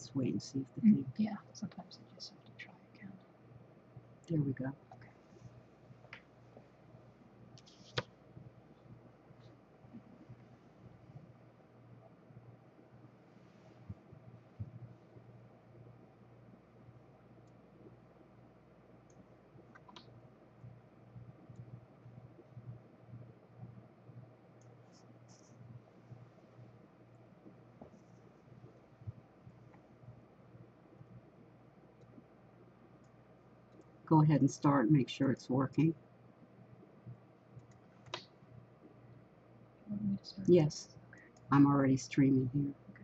just wait and see if the thing... Yeah, sometimes I just have to try again. There we go. Okay. Go ahead and start and make sure it's working. You want me to start? Yes. Okay. I'm already streaming here. Okay.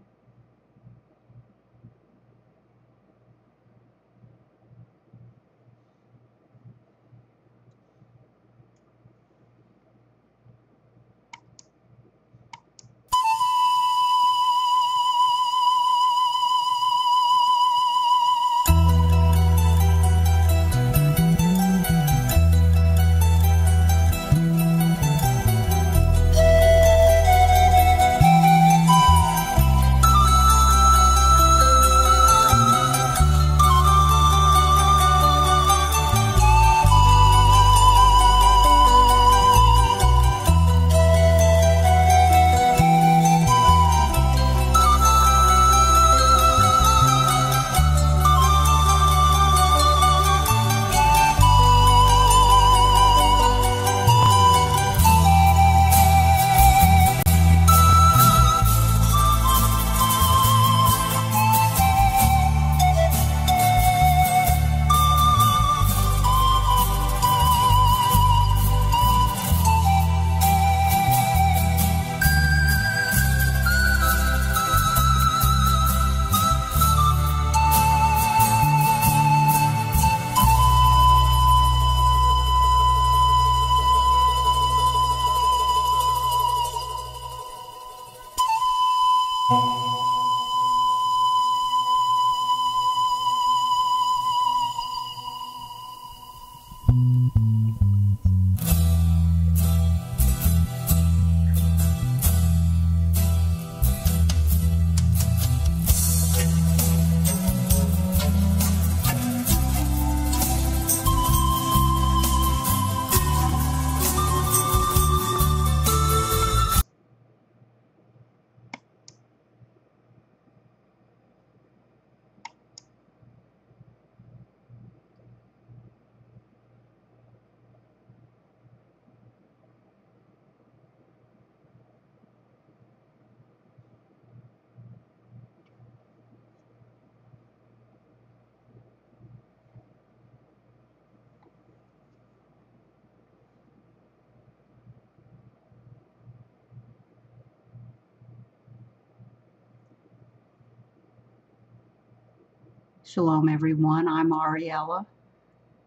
Shalom, everyone. I'm Ariella.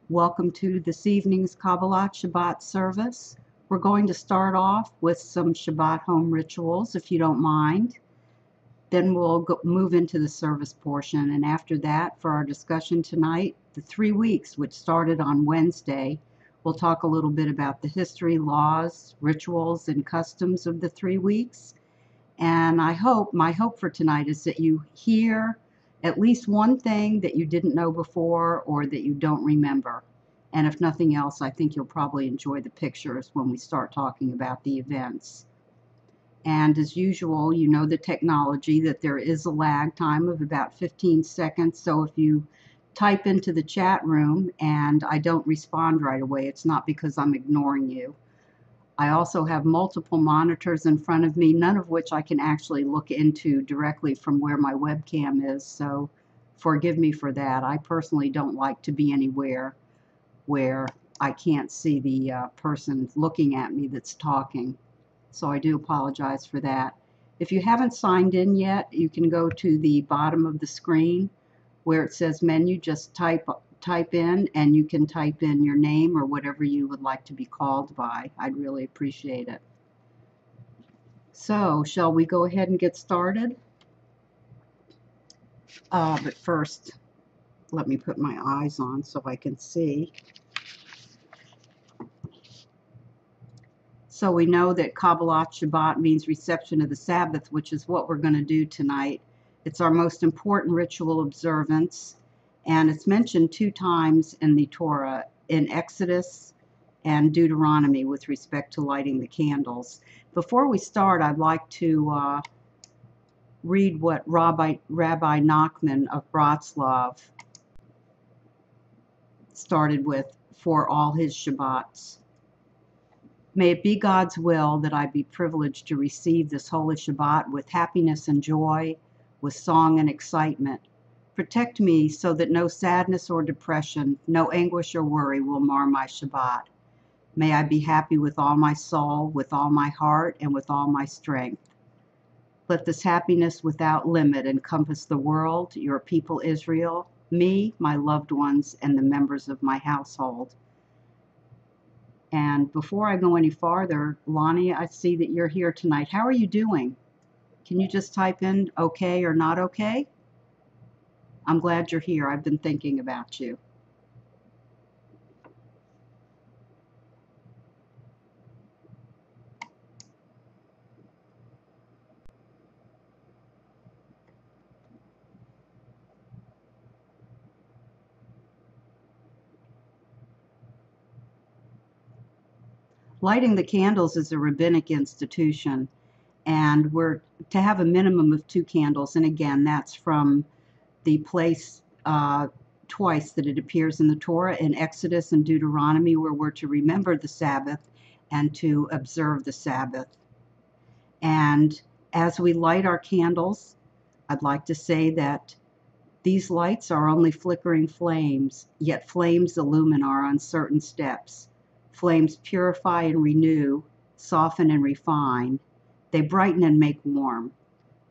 Welcome to this evening's Kabbalat Shabbat service. We're going to start off with some Shabbat home rituals, if you don't mind. Then we'll move into the service portion. And after that, for our discussion tonight, the 3 weeks, which started on Wednesday, we'll talk a little bit about the history, laws, rituals, and customs of the 3 weeks. And my hope for tonight is that you hear at least one thing that you didn't know before or that you don't remember. And if nothing else, I think you'll probably enjoy the pictures when we start talking about the events. And as usual, you know the technology, that there is a lag time of about 15 seconds. So if you type into the chat room and I don't respond right away, it's not because I'm ignoring you. I also have multiple monitors in front of me, none of which I can actually look into directly from where my webcam is, so forgive me for that. I personally don't like to be anywhere where I can't see the person looking at me that's talking, so I do apologize for that. If you haven't signed in yet, you can go to the bottom of the screen where it says menu, just type in, and you can type in your name or whatever you would like to be called by. I'd really appreciate it. So, shall we go ahead and get started? But first, let me put my eyes on so I can see. So we know that Kabbalat Shabbat means reception of the Sabbath, which is what we're going to do tonight. It's our most important ritual observance, and it's mentioned 2 times in the Torah, in Exodus and Deuteronomy, with respect to lighting the candles. Before we start, I'd like to read what Rabbi Nachman of Bratslav started with for all his Shabbats. May it be God's will that I be privileged to receive this holy Shabbat with happiness and joy, with song and excitement. Protect me so that no sadness or depression, no anguish or worry will mar my Shabbat. May I be happy with all my soul, with all my heart, and with all my strength. Let this happiness without limit encompass the world, your people Israel, me, my loved ones, and the members of my household. And before I go any farther, Lonnie, I see that you're here tonight. How are you doing? Can you just type in okay or not okay? I'm glad you're here. I've been thinking about you. Lighting the candles is a rabbinic institution, and we're to have a minimum of 2 candles. And again, that's from the place twice that it appears in the Torah, in Exodus and Deuteronomy, where we're to remember the Sabbath and to observe the Sabbath. And as we light our candles, I'd like to say that these lights are only flickering flames, yet flames illumine our uncertain steps. Flames purify and renew, soften and refine. They brighten and make warm.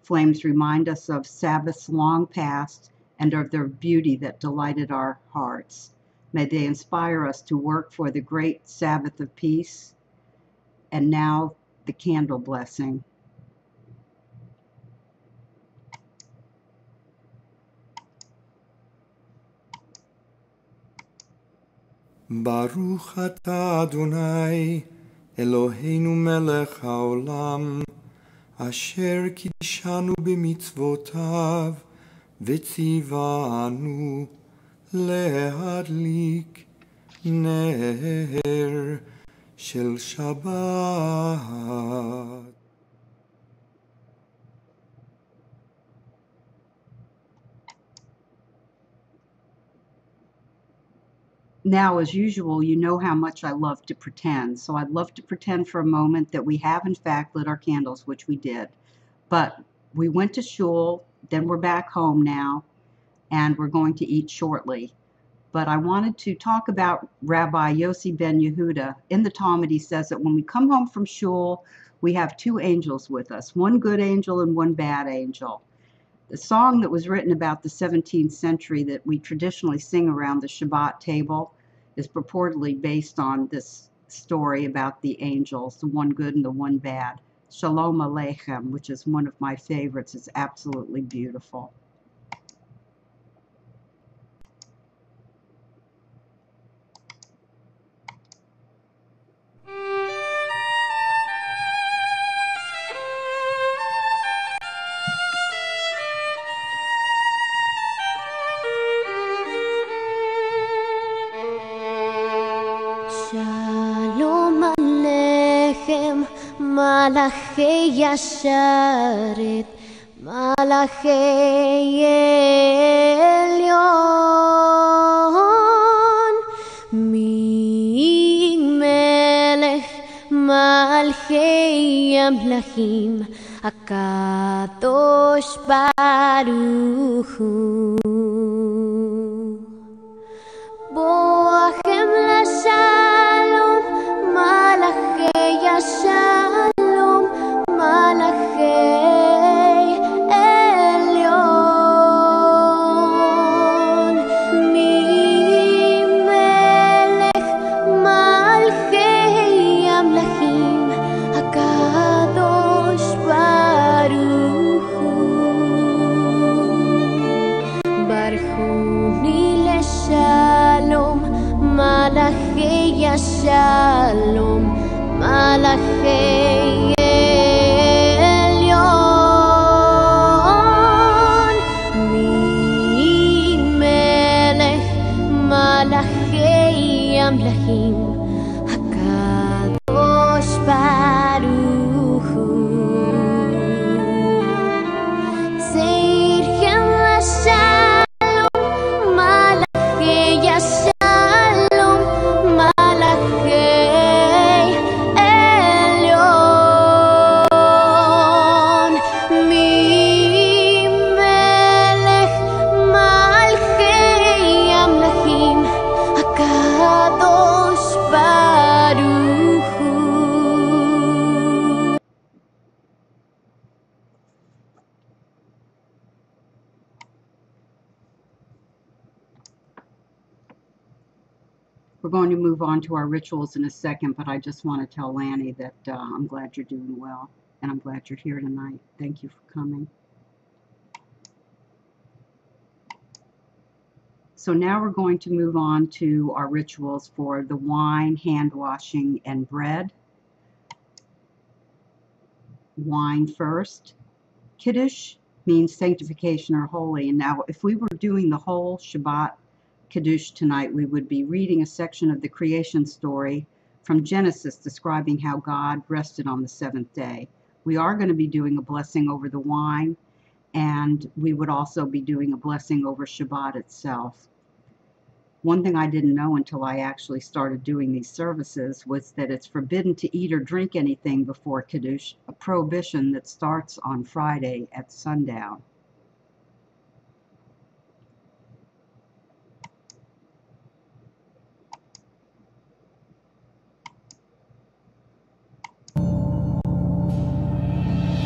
Flames remind us of Sabbaths long past and of their beauty that delighted our hearts. May they inspire us to work for the great Sabbath of peace. And now, the candle blessing. ברוך אתה אדוני אלוהינו מלך העולם אשר קידשנו במצוותיו וציוונו להדליק נר של שבת. Now, as usual, you know how much I love to pretend, so I'd love to pretend for a moment that we have, in fact, lit our candles, which we did. But we went to shul, then we're back home now, and we're going to eat shortly. But I wanted to talk about Rabbi Yossi ben Yehuda. In the Talmud, he says that when we come home from shul, we have 2 angels with us, one good angel and one bad angel. The song that was written about the 17th century that we traditionally sing around the Shabbat table is purportedly based on this story about the angels, the one good and the one bad. Shalom Aleichem, which is one of my favorites. It's absolutely beautiful. מלאכי ישרת, מלאכי עליון, ממלך מלכי המלכים, הקדוש ברוך הוא. בואכם לשלום, מלאכי השלום, מלאכי עליון, ממלך מלכי המלכים, הקדוש ברוך הוא. ברכוני לשלום, מלאכי השלום, מלאכי עליון, We're going to move on to our rituals in a second, but I just want to tell Lanny that I'm glad you're doing well, and I'm glad you're here tonight. Thank you for coming. So now we're going to move on to our rituals for the wine, hand washing, and bread. Wine first. Kiddush means sanctification or holy. And now if we were doing the whole Shabbat Kiddush tonight, we would be reading a section of the creation story from Genesis describing how God rested on the seventh day. We are going to be doing a blessing over the wine, and we would also be doing a blessing over Shabbat itself. One thing I didn't know until I actually started doing these services was that it's forbidden to eat or drink anything before Kiddush, a prohibition that starts on Friday at sundown.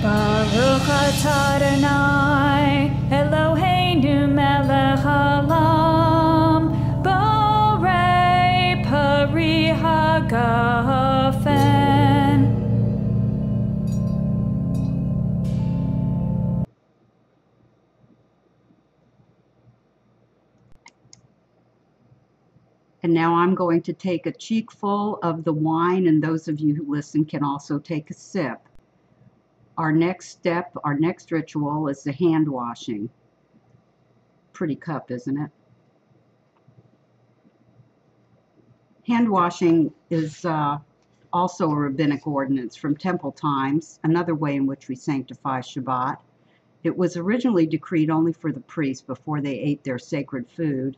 Baruch atah Adonai Eloheinu melech haolam borei pari hagafen. And now I'm going to take a cheekful of the wine, and those of you who listen can also take a sip. Our next step, our next ritual is the hand washing. Pretty cup, isn't it? Hand washing is also a rabbinic ordinance from temple times, another way in which we sanctify Shabbat. It was originally decreed only for the priests before they ate their sacred food.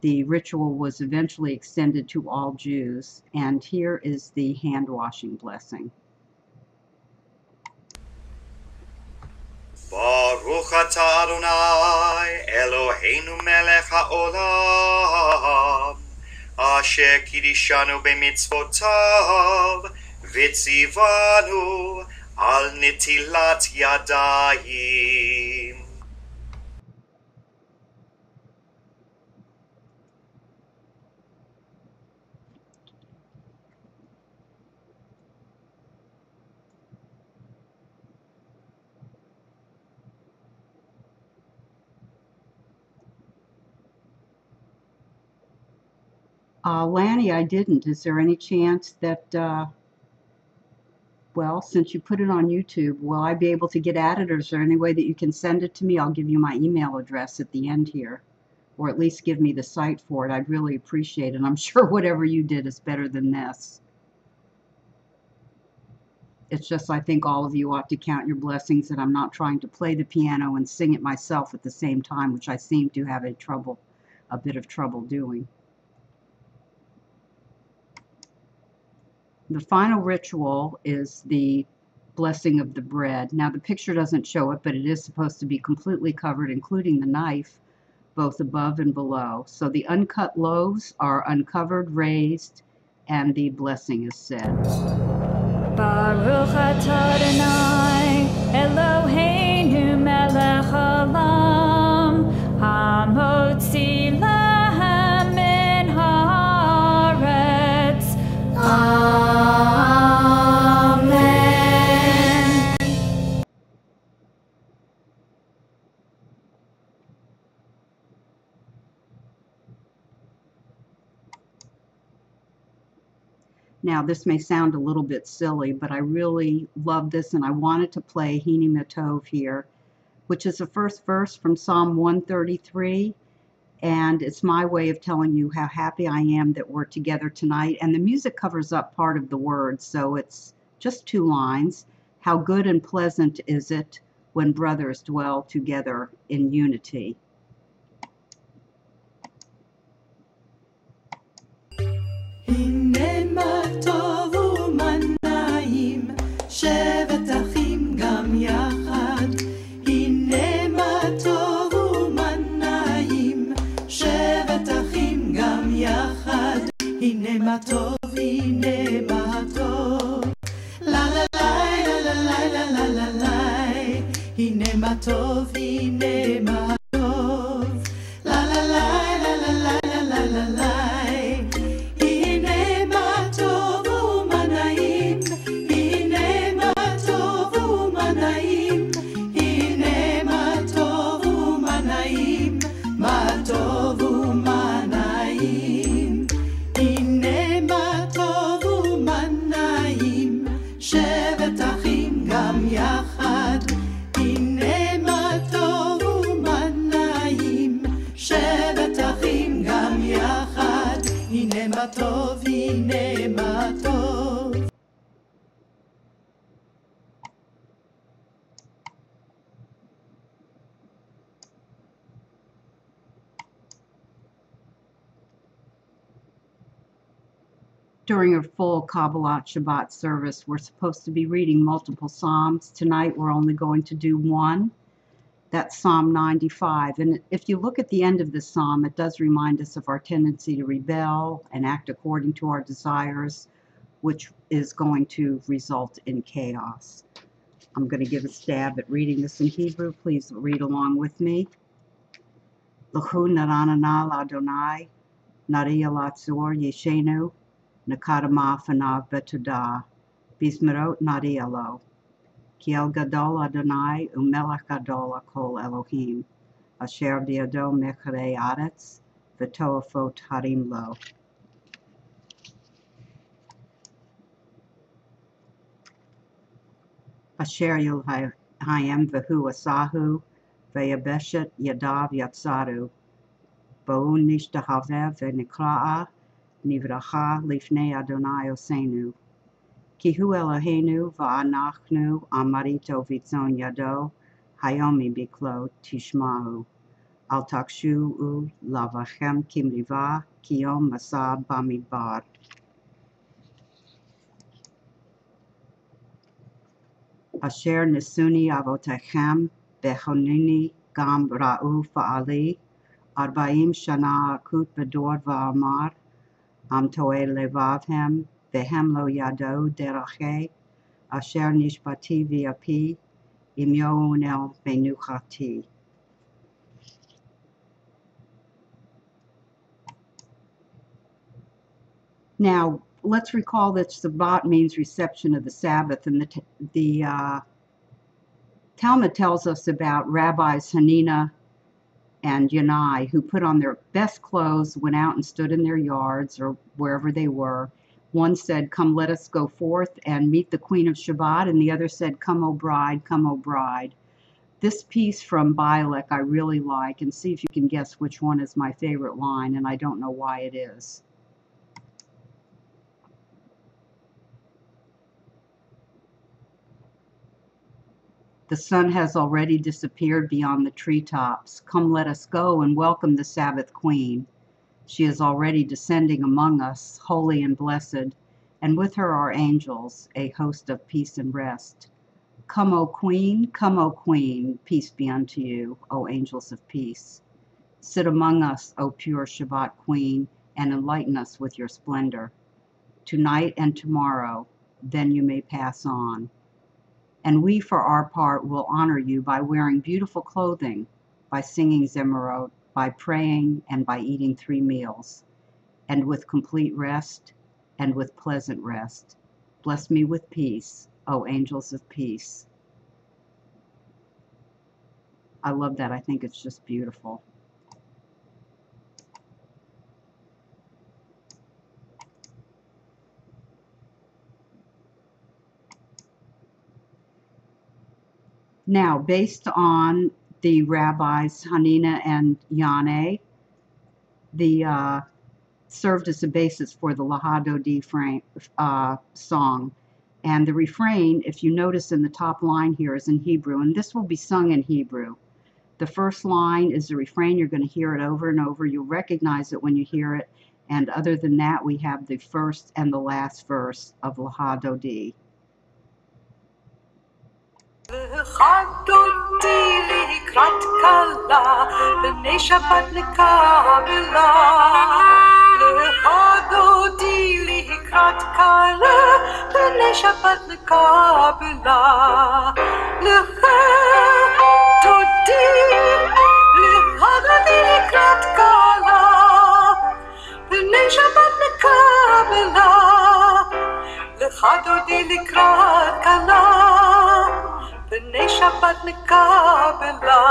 The ritual was eventually extended to all Jews, and here is the hand washing blessing. Baruch atah Adonai Eloheinu melech haolam asher kiddushanu b'mitzvotav v'tzivanu al netilat yadayim. Lanny, I didn't. Is there any chance that, well, since you put it on YouTube, will I be able to get at it, or is there any way that you can send it to me? I'll give you my email address at the end here, or at least give me the site for it. I'd really appreciate it. I'm sure whatever you did is better than this. It's just I think all of you ought to count your blessings that I'm not trying to play the piano and sing it myself at the same time, which I seem to have a bit of trouble doing. The final ritual is the blessing of the bread. Now the picture doesn't show it, but it is supposed to be completely covered, including the knife, both above and below. So the uncut loaves are uncovered, raised, and the blessing is said. Baruch atah Adonai Eloheinu melech haolam hamotzi lahem min haaretz. Amen. Now this may sound a little bit silly, but I really love this, and I wanted to play Hini Matov here, which is the first verse from Psalm 133. And it's my way of telling you how happy I am that we're together tonight. And the music covers up part of the words, so it's just 2 lines. How good and pleasant is it when brothers dwell together in unity. הנה מה טוב ומה נעים, שבת אחים גם יחד. הנה מה טוב ומה נעים, שבת אחים גם יחד. הנה מה טוב, הנה מה טוב. לה לה לה לה לה לה לה לה לה. הנה מה טוב, הנה מה טוב. לה לה לה לה לה לה לה לה לה. During a full Kabbalat Shabbat service, we're supposed to be reading multiple Psalms. Tonight, we're only going to do one. That's Psalm 95. And if you look at the end of this psalm, it does remind us of our tendency to rebel and act according to our desires, which is going to result in chaos. I'm going to give a stab at reading this in Hebrew. Please read along with me. L'chu naranana l'Adonai, nariya l'atzor yeshenu, nakadama fanav betudah, bismerot nariya lo. Ki el gadol Adonai umelech gadol kol Elohim, asher biado mecharei aretz, v'toafot harim lo. Asher yul hayem v'hu asahu, v'yabeshet yadav yatsaru, bo'u nishtahavev v'nikra'a, nivracha lifnei Adonai osenu. Ki hu Eloheinu va'anachnu amarito vitzon yado, hayomi biklo tishmahu. Al takshu'u lavachem kimriva, kiyom masab bamidbar. Asher nisuni avotechem, bechonini gam ra'u fa'ali, arba'im shana akut bedor va'amar, am to'e levavhem, vehem lo yado derache, asher nishbati v'api, im yo'un el menuchati. Now, let's recall that Shabbat means reception of the Sabbath, and the Talmud tells us about rabbis Hanina and Yanai, who put on their best clothes, went out and stood in their yards or wherever they were. One said, "Come, let us go forth and meet the Queen of Shabbat," and the other said, "Come, O bride, come, O bride." This piece from Bialik I really like, and see if you can guess which one is my favorite line, and I don't know why it is. The sun has already disappeared beyond the treetops. Come, let us go and welcome the Sabbath Queen. She is already descending among us, holy and blessed, and with her are angels, a host of peace and rest. Come, O Queen, peace be unto you, O angels of peace. Sit among us, O pure Shabbat Queen, and enlighten us with your splendor. Tonight and tomorrow, then you may pass on. And we, for our part, will honor you by wearing beautiful clothing, by singing Zemarot, by praying, and by eating 3 meals, and with complete rest, and with pleasant rest. Bless me with peace, O angels of peace. I love that. I think it's just beautiful. Now, based on the rabbis Hanina and Yanai, served as a basis for the Lahadodi song. And the refrain, if you notice in the top line here, is in Hebrew, and this will be sung in Hebrew. The first line is the refrain. You're going to hear it over and over. You'll recognize it when you hear it. And other than that, we have the first and the last verse of Lahadodi. Lahadodi likrat kala, b'nei Shabbat nekabela. Lahadodi likrat kala, b'nei Shabbat nekabela. Lahadodi likrat kala, b'nei Shabbat nekabela. Lahadodi likrat kala, b'nei Shabbat nekabela.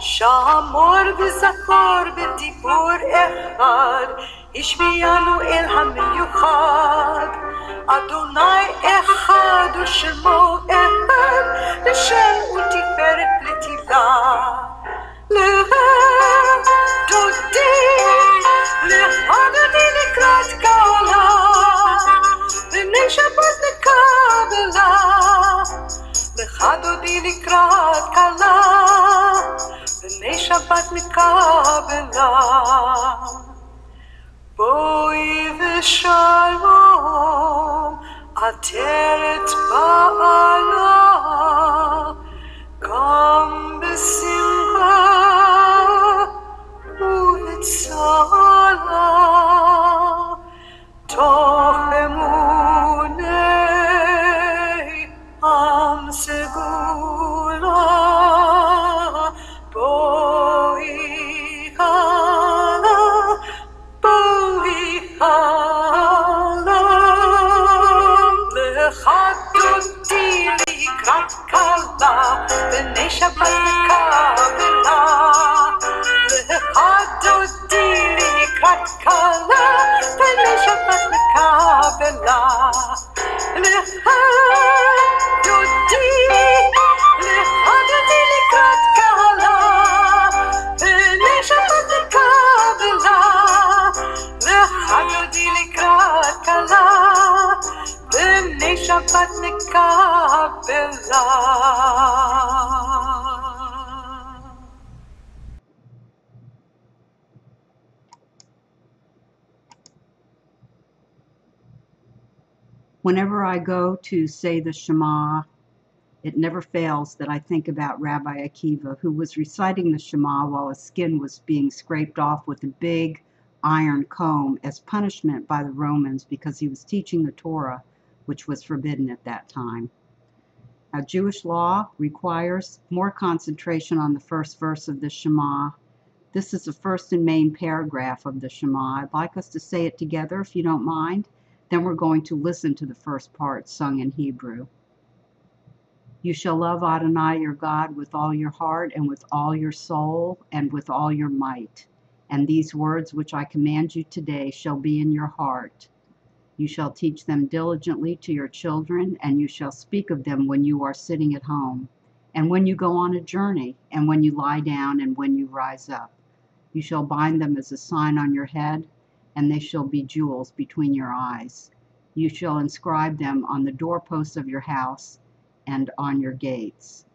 Shamor v'zakor b'dibur echad, ishmiyanu el hamiyuchad. Adonai echad u'shemo echad, l'shem u'tiferet l'tila. Lahadodi likrat kala, b'nei Shabbat nekabela. Lahadodi likrat kala, b'nei Shabbat nekabela. Boi לשלום, עטרת בעלה, גם בשמחה ולצהלה, תוך אמוני עם סגולה, בואי הלאה, בואי הלאה, לך דודי לקראת כלה, בני שבת מקבלה, לך דודי לקראת כלה, בני שבת מקבלה, לך דודי לקראת כלה, בני שבת מקבלה, לך דודי לקראת כלה, בני שבת מקבלה. Whenever I go to say the Shema, it never fails that I think about Rabbi Akiva, who was reciting the Shema while his skin was being scraped off with a big iron comb as punishment by the Romans because he was teaching the Torah, which was forbidden at that time. Now, Jewish law requires more concentration on the first verse of the Shema. This is the first and main paragraph of the Shema. I'd like us to say it together, if you don't mind. Then we're going to listen to the first part sung in Hebrew. You shall love Adonai your God with all your heart and with all your soul and with all your might. And these words which I command you today shall be in your heart. You shall teach them diligently to your children, and you shall speak of them when you are sitting at home, and when you go on a journey, and when you lie down, and when you rise up. You shall bind them as a sign on your head, and they shall be jewels between your eyes. You shall inscribe them on the doorposts of your house and on your gates.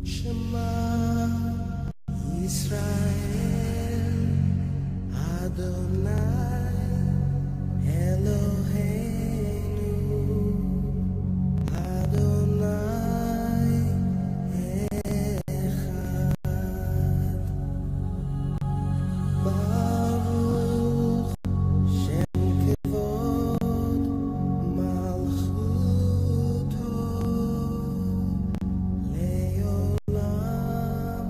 Shema Yisrael Adonai Eloheinu Adonai Echad Baruch Shem Kevod Malchuto Leolam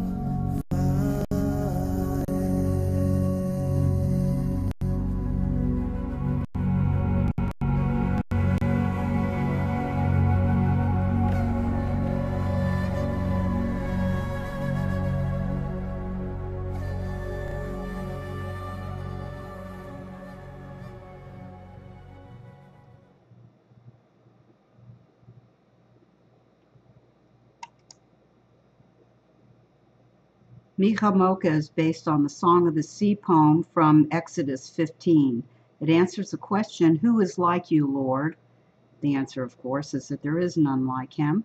Micha Mocha is based on the Song of the Sea poem from Exodus 15. It answers the question, who is like you, Lord? The answer, of course, is that there is none like him.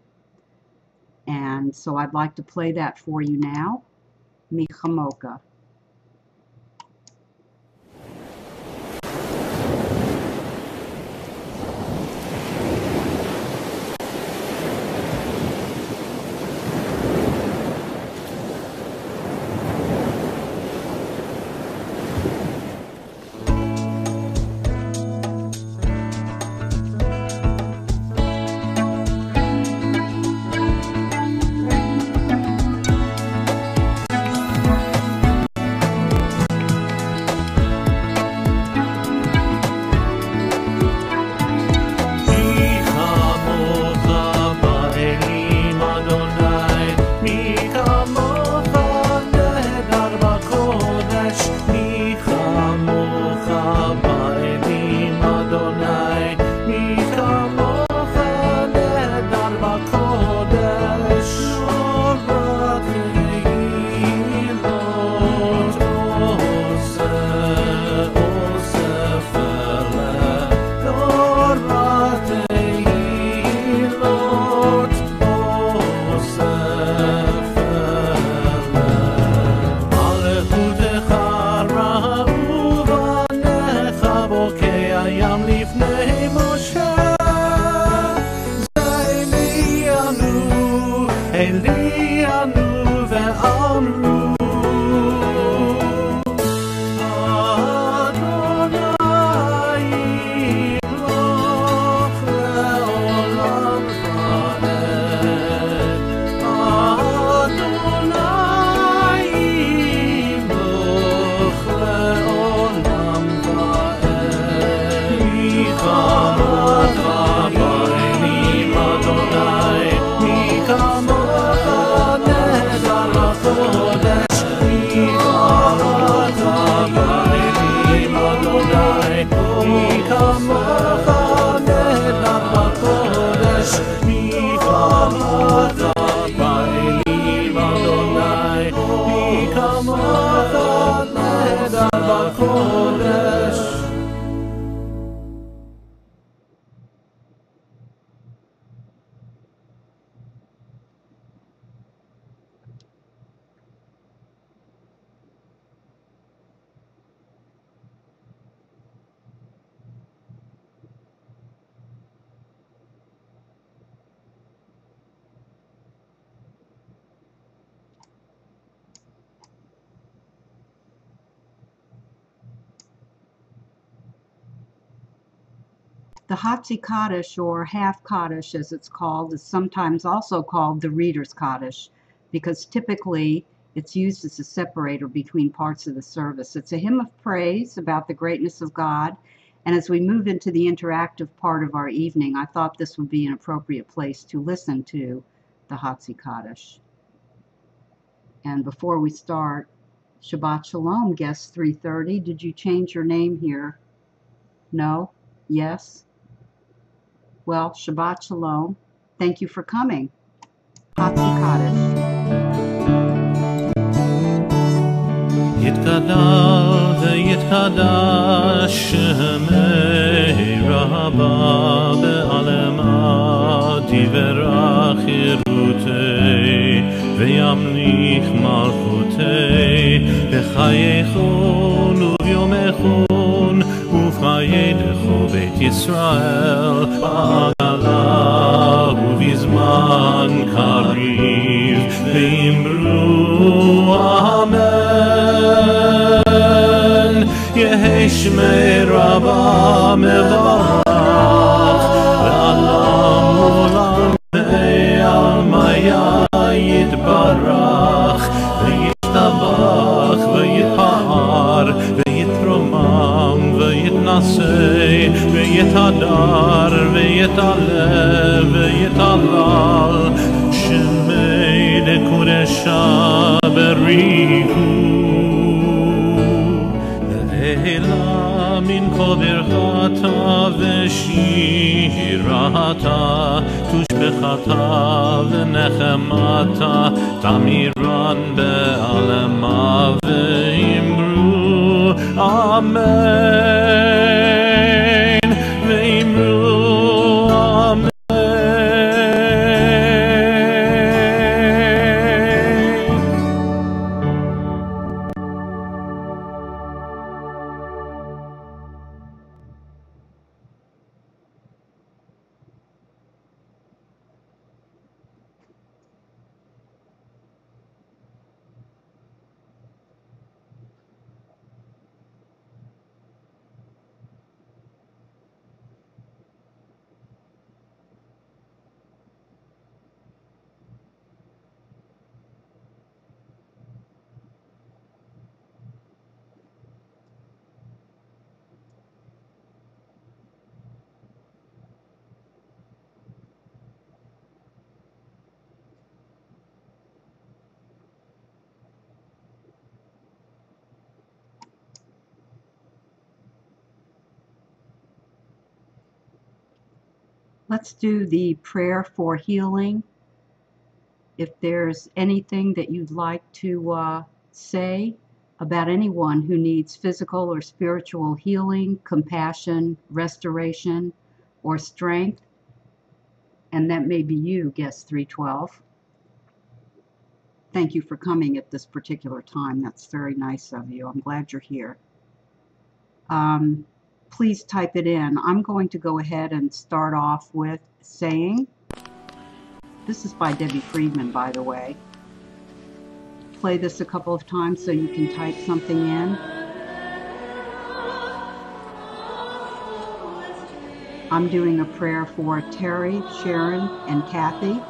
And so I'd like to play that for you now. Micha Mocha. הליאנו ואמרו The Hatzi Kaddish, or half Kaddish as it's called, is sometimes also called the Reader's Kaddish because typically it's used as a separator between parts of the service. It's a hymn of praise about the greatness of God, and as we move into the interactive part of our evening, I thought this would be an appropriate place to listen to the Hatzi Kaddish. And before we start, Shabbat Shalom, guest 330. Did you change your name here? No? Yes? Well, Shabbat Shalom. Thank you for coming. Hatzi Kaddish. יתגדל ויתקדש שמי רבה בעלמה תברך חירותי וימליך מלכותי בחייכון וביומכון ובחיי דכו בית ישראל בעגלה ובזמן קריב ואמרו אמן יהי שמי רבה מברך לעולם עולם ועלמיה יתברך וישתבח ויתפאר ויתרומם ויתנשא ויתהדר ויתעלה ויתהלל שמי לקודשה בריחו אלא מן כל ברכתה ושירתה תושבחתה ונחמתה תמירן בעלמה ואמרו אמן ואמרו אמן. Let's do the prayer for healing. If there's anything that you'd like to say about anyone who needs physical or spiritual healing, compassion, restoration, or strength, and that may be you, guest 312. Thank you for coming at this particular time. That's very nice of you. I'm glad you're here. Please type it in. I'm going to go ahead and start off with saying, This is by Debbie Friedman, by the way. Play this a couple of times so you can type something in. I'm doing a prayer for Terry, Sharon, and Kathy.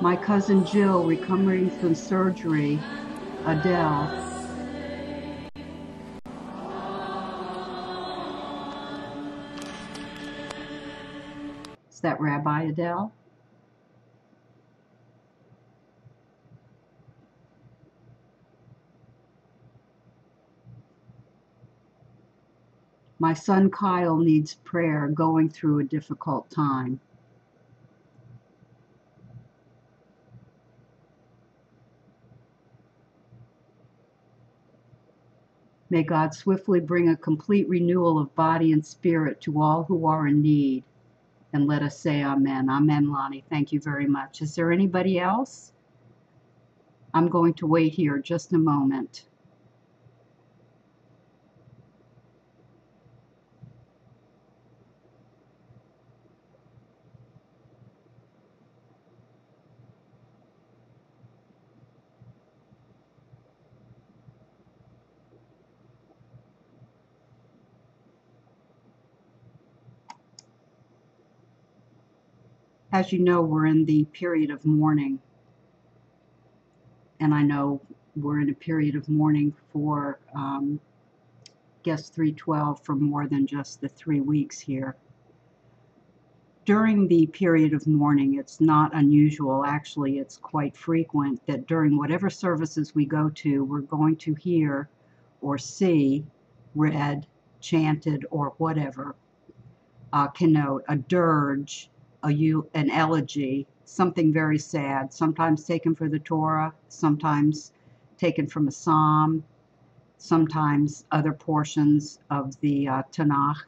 My cousin Jill, recovering from surgery. Adele. Is that Rabbi Adele? My son Kyle needs prayer, going through a difficult time. May God swiftly bring a complete renewal of body and spirit to all who are in need. And let us say amen. Amen, Lonnie. Thank you very much. Is there anybody else? I'm going to wait here just a moment. As you know, we're in the period of mourning. And I know we're in a period of mourning for Guest 312 for more than just the 3 weeks here. During the period of mourning, it's not unusual, actually it's quite frequent, that during whatever services we go to, we're going to hear or see, read, chanted, or whatever, connote a dirge, an elegy, something very sad, sometimes taken from the Torah, sometimes taken from a psalm, sometimes other portions of the Tanakh.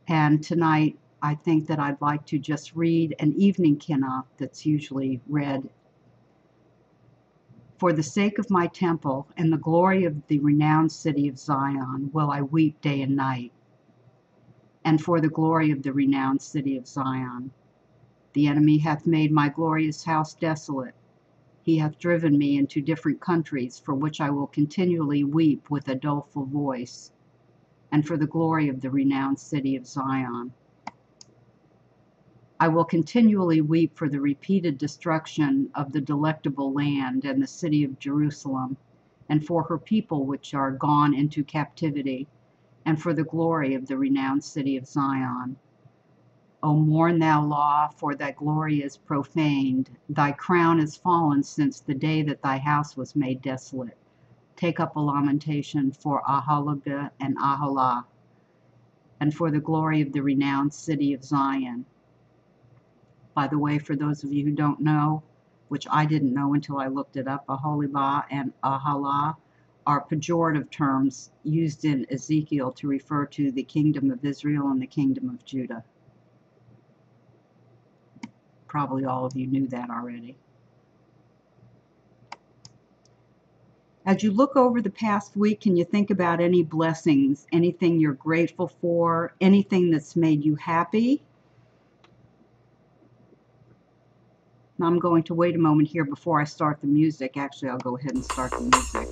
And tonight, I think that I'd like to just read an evening kinnah that's usually read. For the sake of my temple and the glory of the renowned city of Zion will I weep day and night. And for the glory of the renowned city of Zion. The enemy hath made my glorious house desolate. He hath driven me into different countries, for which I will continually weep with a doleful voice, and for the glory of the renowned city of Zion. I will continually weep for the repeated destruction of the delectable land and the city of Jerusalem, and for her people which are gone into captivity, and for the glory of the renowned city of Zion. O mourn thou, law, for thy glory is profaned. Thy crown is fallen since the day that thy house was made desolate. Take up a lamentation for Ahalabah and Ahalah, and for the glory of the renowned city of Zion. By the way, for those of you who don't know, which I didn't know until I looked it up, Aholibah and Ahalah are pejorative terms used in Ezekiel to refer to the kingdom of Israel and the kingdom of Judah. Probably all of you knew that already. As you look over the past week, can you think about any blessings, anything you're grateful for, anything that's made you happy? Now I'm going to wait a moment here before I start the music. Actually, I'll go ahead and start the music.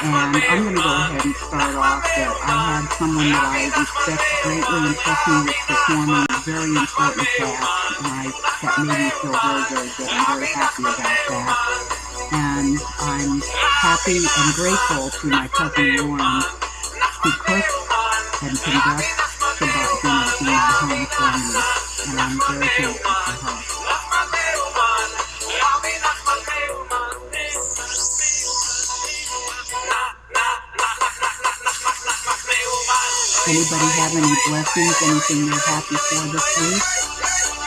And I'm going to go ahead and start off that I had someone that I respect greatly entrust me with performing a very important task, and that made me feel very, very good. I'm very happy about that. And I'm happy and grateful to my cousin Lauren, who cooks and conducts Shabbat dinners in my home for me, and I'm very grateful for her. Anybody have any blessings, anything they're happy for this week?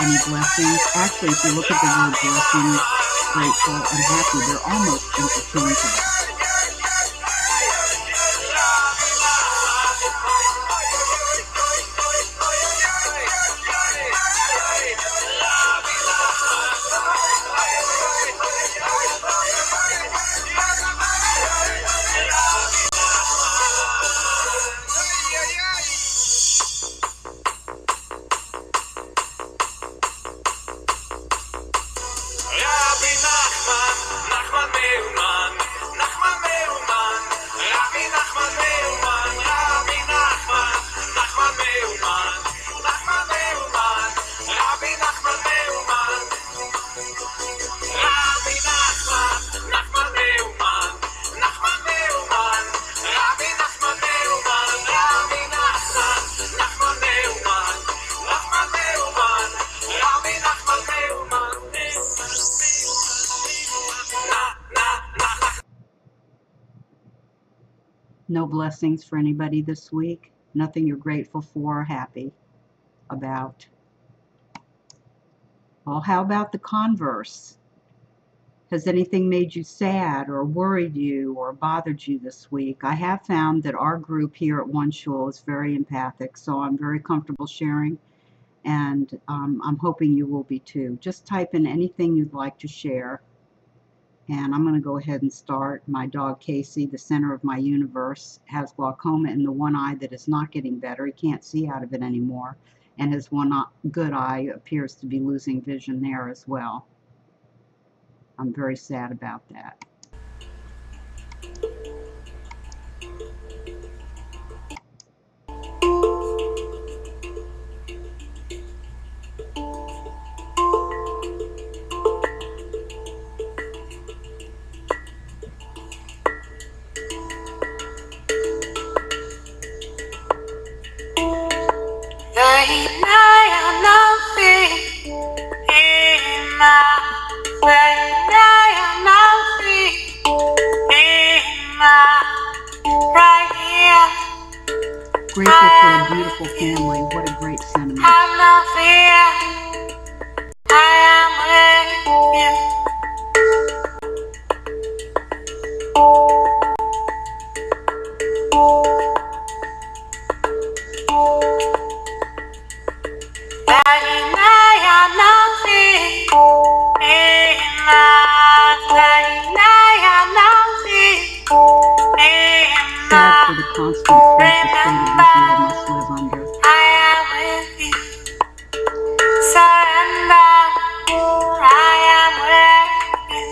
Any blessings? Actually, if you look at the word blessings, grateful and happy, they're almost interchangeable. No blessings for anybody this week? Nothing you're grateful for or happy about? Well, how about the converse? Has anything made you sad or worried you or bothered you this week? I have found that our group here at OneShul is very empathic, so I'm very comfortable sharing, and I'm hoping you will be too. Just type in anything you'd like to share. And I'm going to go ahead and start. My dog Casey, the center of my universe, has glaucoma in the one eye that is not getting better. He can't see out of it anymore. And his one good eye appears to be losing vision there as well. I'm very sad about that. Grateful for a beautiful family. What a great sentiment. Have no fear. I am with you. Sad for the constant threat the state of Israel must live under. I am with you. Surrender. I am with you.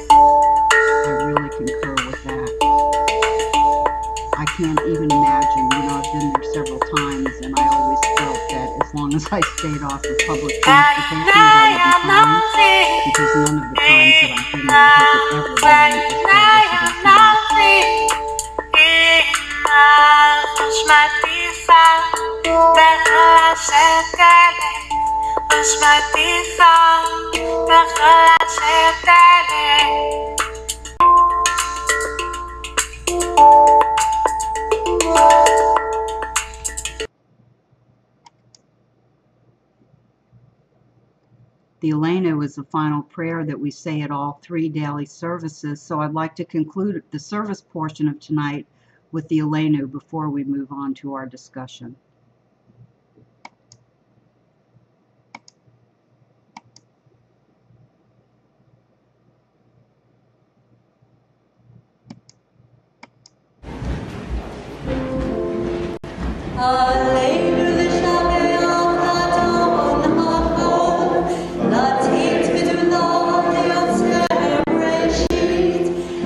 I really concur with that. I can't even imagine. You know, I've been there several times, and I always felt that as long as I stayed off of public transportation, that I would be fine. Because none of the times that I've been there has it ever been as bad as it is now. The Eleno is the final prayer that we say at all 3 daily services, so I'd like to conclude the service portion of tonight with the Eleno before we move on to our discussion.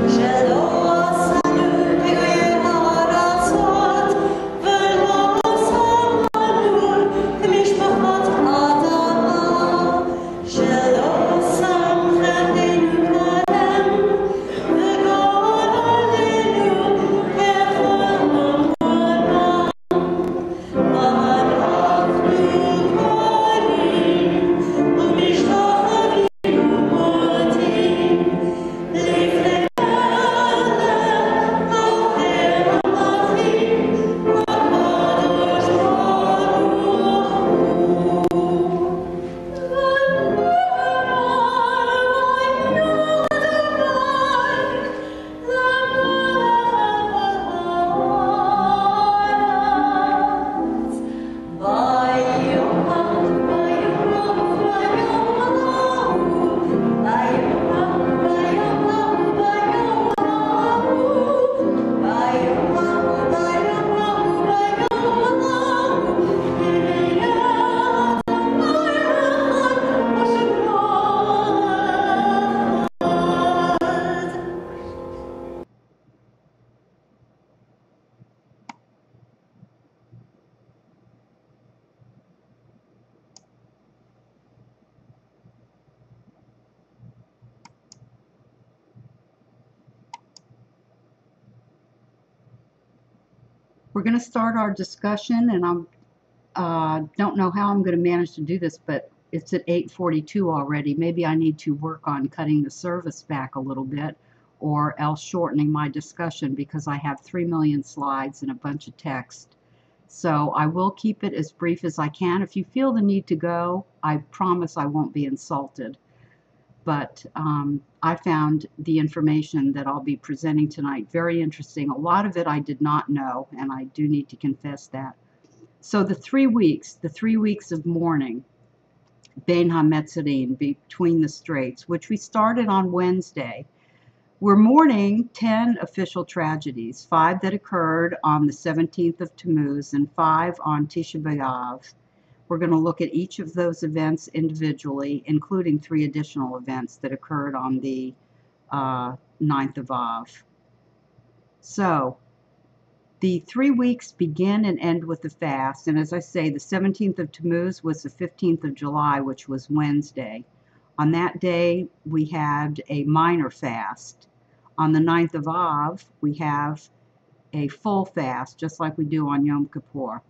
Shalom, We're going to start our discussion, and I don't know how I'm going to manage to do this, but it's at 8:42 already. Maybe I need to work on cutting the service back a little bit, or else shortening my discussion, because I have 3 million slides and a bunch of text. So I will keep it as brief as I can. If you feel the need to go, I promise I won't be insulted. But I found the information that I'll be presenting tonight very interesting. A lot of it I did not know, and I do need to confess that. So the 3 weeks of mourning, Bein HaMetzarim, between the straits, which we started on Wednesday. We're mourning 10 official tragedies, 5 that occurred on the 17th of Tammuz and 5 on Tisha B'Av. We're going to look at each of those events individually, including 3 additional events that occurred on the 9th of Av. So the 3 weeks begin and end with the fast, and as I say, the 17th of Tammuz was the 15th of July, which was Wednesday. On that day, we had a minor fast. On the 9th of Av, we have a full fast, just like we do on Yom Kippur.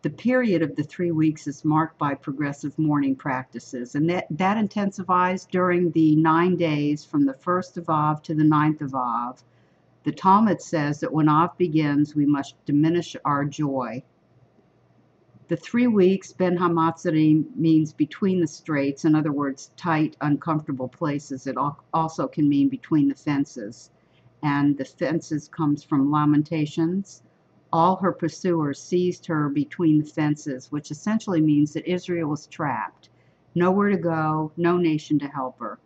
The period of the 3 weeks is marked by progressive mourning practices, and that intensifies during the 9 days from the 1st of Av to the 9th of Av. The Talmud says that when Av begins, we must diminish our joy. The 3 weeks, Ben HaMatzarim, means between the straits, in other words, tight, uncomfortable places. It also can mean between the fences. And the fences comes from Lamentations. All her pursuers seized her between the fences, which essentially means that Israel was trapped. Nowhere to go, no nation to help her.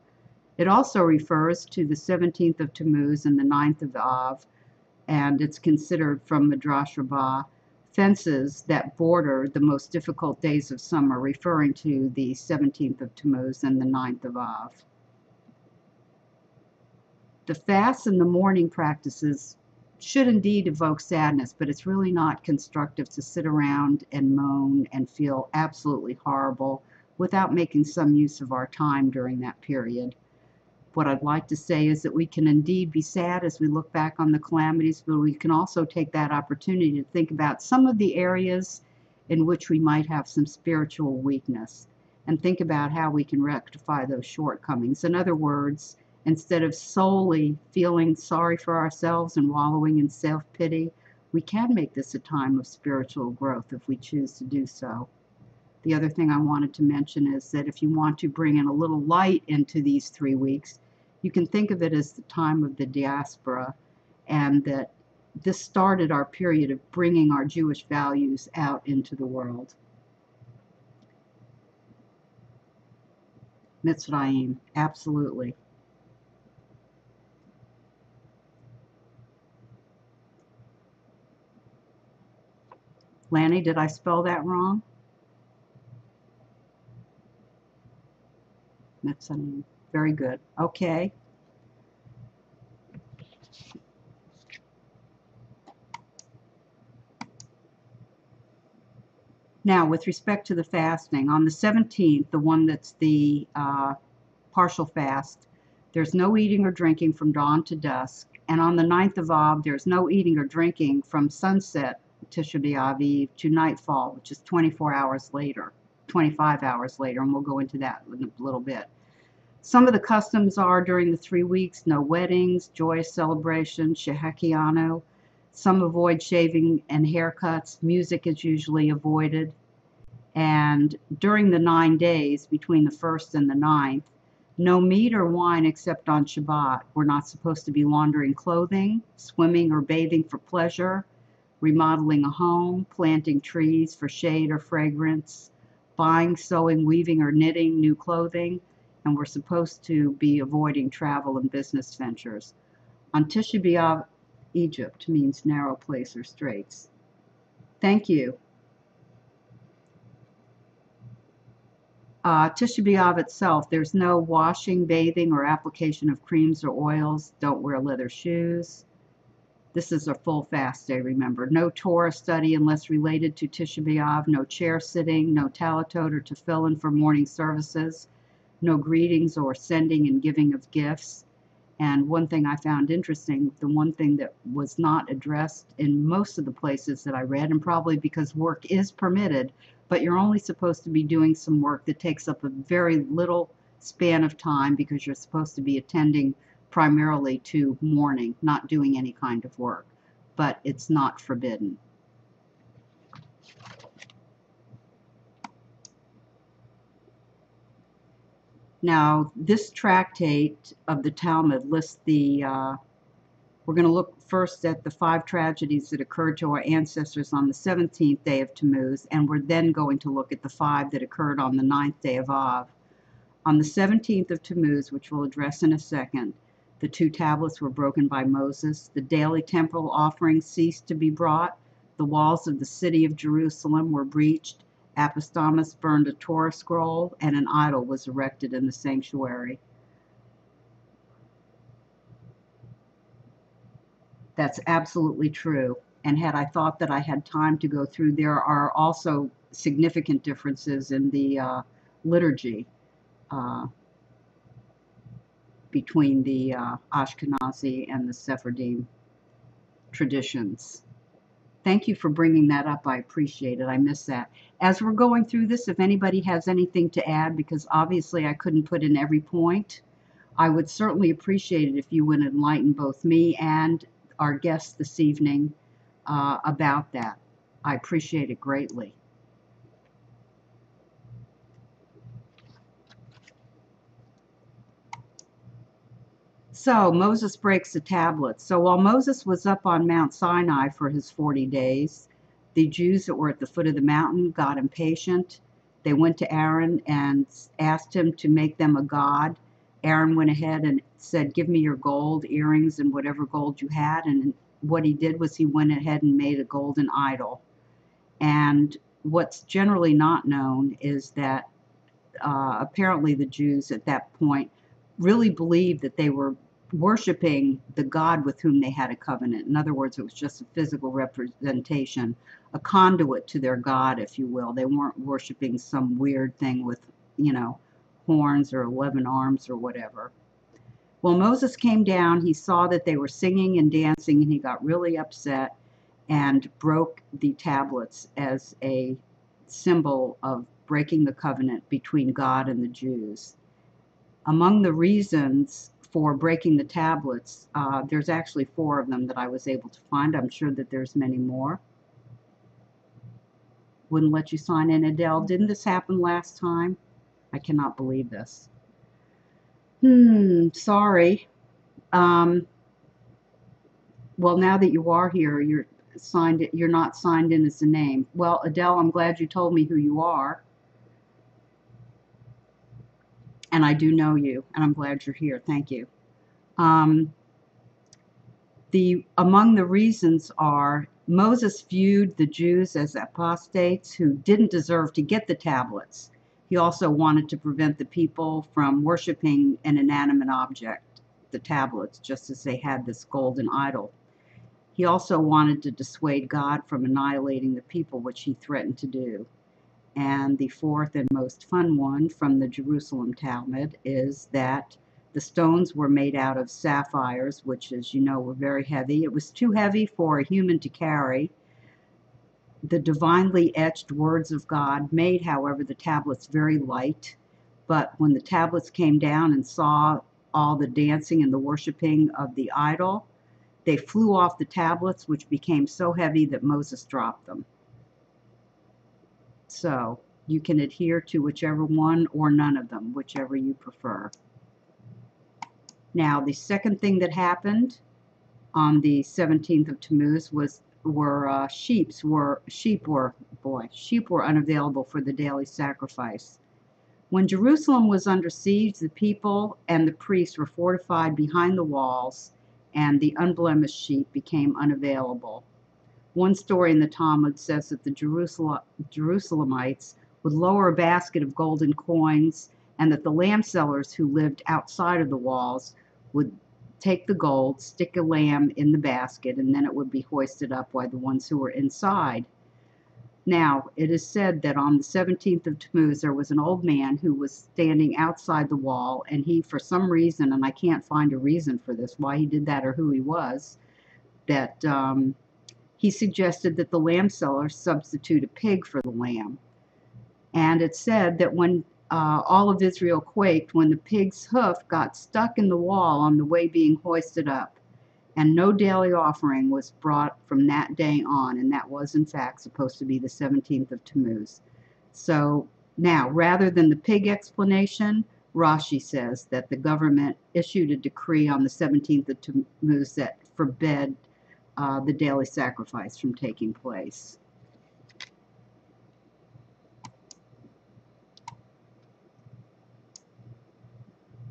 It also refers to the 17th of Tammuz and the 9th of Av, and it's considered from Midrash Rabbah, fences that border the most difficult days of summer, referring to the 17th of Tammuz and the 9th of Av. The fasts and the mourning practices should indeed evoke sadness, but it's really not constructive to sit around and moan and feel absolutely horrible without making some use of our time during that period. What I'd like to say is that we can indeed be sad as we look back on the calamities, but we can also take that opportunity to think about some of the areas in which we might have some spiritual weakness, and think about how we can rectify those shortcomings. In other words, instead of solely feeling sorry for ourselves and wallowing in self-pity, we can make this a time of spiritual growth if we choose to do so. The other thing I wanted to mention is that if you want to bring in a little light into these 3 weeks, you can think of it as the time of the diaspora, and that this started our period of bringing our Jewish values out into the world. Mitzrayim, absolutely. Lanny, did I spell that wrong? Mitzrayim. Very good. Okay. Now, with respect to the fasting, on the 17th, the one that's the partial fast, there's no eating or drinking from dawn to dusk. And on the 9th of Av, there's no eating or drinking from sunset, Tisha B'Av Eve, to nightfall, which is 24 hours later, 25 hours later, and we'll go into that in a little bit. Some of the customs are during the 3 weeks, no weddings, joyous celebrations, shehekiano. Some avoid shaving and haircuts. Music is usually avoided. And during the 9 days between the 1st and the 9th, no meat or wine except on Shabbat. We're not supposed to be laundering clothing, swimming or bathing for pleasure, remodeling a home, planting trees for shade or fragrance, buying, sewing, weaving, or knitting new clothing, and we're supposed to be avoiding travel and business ventures. On Tisha B'Av, Egypt means narrow place or straits. Thank you. Tisha B'Av itself, there's no washing, bathing, or application of creams or oils. Don't wear leather shoes. This is a full fast day, remember. No Torah study unless related to Tisha B'Av. No chair sitting, no talatot or tefillin for morning services. No greetings or sending and giving of gifts. And one thing I found interesting, the one thing that was not addressed in most of the places that I read, and probably because work is permitted, but you're only supposed to be doing some work that takes up a very little span of time because you're supposed to be attending primarily to mourning, not doing any kind of work, but it's not forbidden. Now, this tractate of the Talmud lists the, we're going to look first at the 5 tragedies that occurred to our ancestors on the 17th day of Tammuz, and we're then going to look at the 5 that occurred on the 9th day of Av. On the 17th of Tammuz, which we'll address in a second, the 2 tablets were broken by Moses, the daily temple offerings ceased to be brought, the walls of the city of Jerusalem were breached, Apostomus burned a Torah scroll, and an idol was erected in the sanctuary. That's absolutely true. And had I thought that I had time to go through, there are also significant differences in the liturgy between the Ashkenazi and the Sephardim traditions. Thank you for bringing that up. I appreciate it. I miss that. As we're going through this, if anybody has anything to add, because obviously I couldn't put in every point, I would certainly appreciate it if you would enlighten both me and our guests this evening about that. I appreciate it greatly. So Moses breaks the tablets. So while Moses was up on Mount Sinai for his 40 days, the Jews that were at the foot of the mountain got impatient. They went to Aaron and asked him to make them a god. Aaron went ahead and said, give me your gold earrings and whatever gold you had. And what he did was he went ahead and made a golden idol. And what's generally not known is that apparently the Jews at that point really believed that they were worshiping the God with whom they had a covenant. In other words, it was just a physical representation, a conduit to their God, if you will. They weren't worshiping some weird thing with, you know, horns or 11 arms or whatever. Well, Moses came down, he saw that they were singing and dancing, and he got really upset and broke the tablets as a symbol of breaking the covenant between God and the Jews. Among the reasons for breaking the tablets, there's actually 4 of them that I was able to find. I'm sure that there's many more. Wouldn't let you sign in, Adele. Didn't this happen last time? I cannot believe this. Sorry. Well, now that you are here, you're not signed in as a name. Well, Adele, I'm glad you told me who you are. And I do know you, and I'm glad you're here. Thank you. Among the reasons are Moses viewed the Jews as apostates who didn't deserve to get the tablets. He also wanted to prevent the people from worshiping an inanimate object, the tablets, just as they had this golden idol. He also wanted to dissuade God from annihilating the people, which he threatened to do. And the 4th and most fun one from the Jerusalem Talmud is that the stones were made out of sapphires, which, as you know, were very heavy. It was too heavy for a human to carry. The divinely etched words of God made, however, the tablets very light. But when the tablets came down and saw all the dancing and the worshiping of the idol, they flew off the tablets, which became so heavy that Moses dropped them. So you can adhere to whichever one or none of them, whichever you prefer. Now, the second thing that happened on the 17th of Tammuz sheep were unavailable for the daily sacrifice. When Jerusalem was under siege, the people and the priests were fortified behind the walls, and the unblemished sheep became unavailable. One story in the Talmud says that the Jerusalemites would lower a basket of golden coins, and that the lamb sellers who lived outside of the walls would take the gold, stick a lamb in the basket, and then it would be hoisted up by the ones who were inside. Now, it is said that on the 17th of Tammuz, there was an old man who was standing outside the wall, and he, for some reason, and I can't find a reason for this, why he did that or who he was, that he suggested that the lamb seller substitute a pig for the lamb. And it said that when all of Israel quaked, when the pig's hoof got stuck in the wall on the way being hoisted up, and no daily offering was brought from that day on, and that was in fact supposed to be the 17th of Tammuz. So now, rather than the pig explanation, Rashi says that the government issued a decree on the 17th of Tammuz that forbade the daily sacrifice from taking place.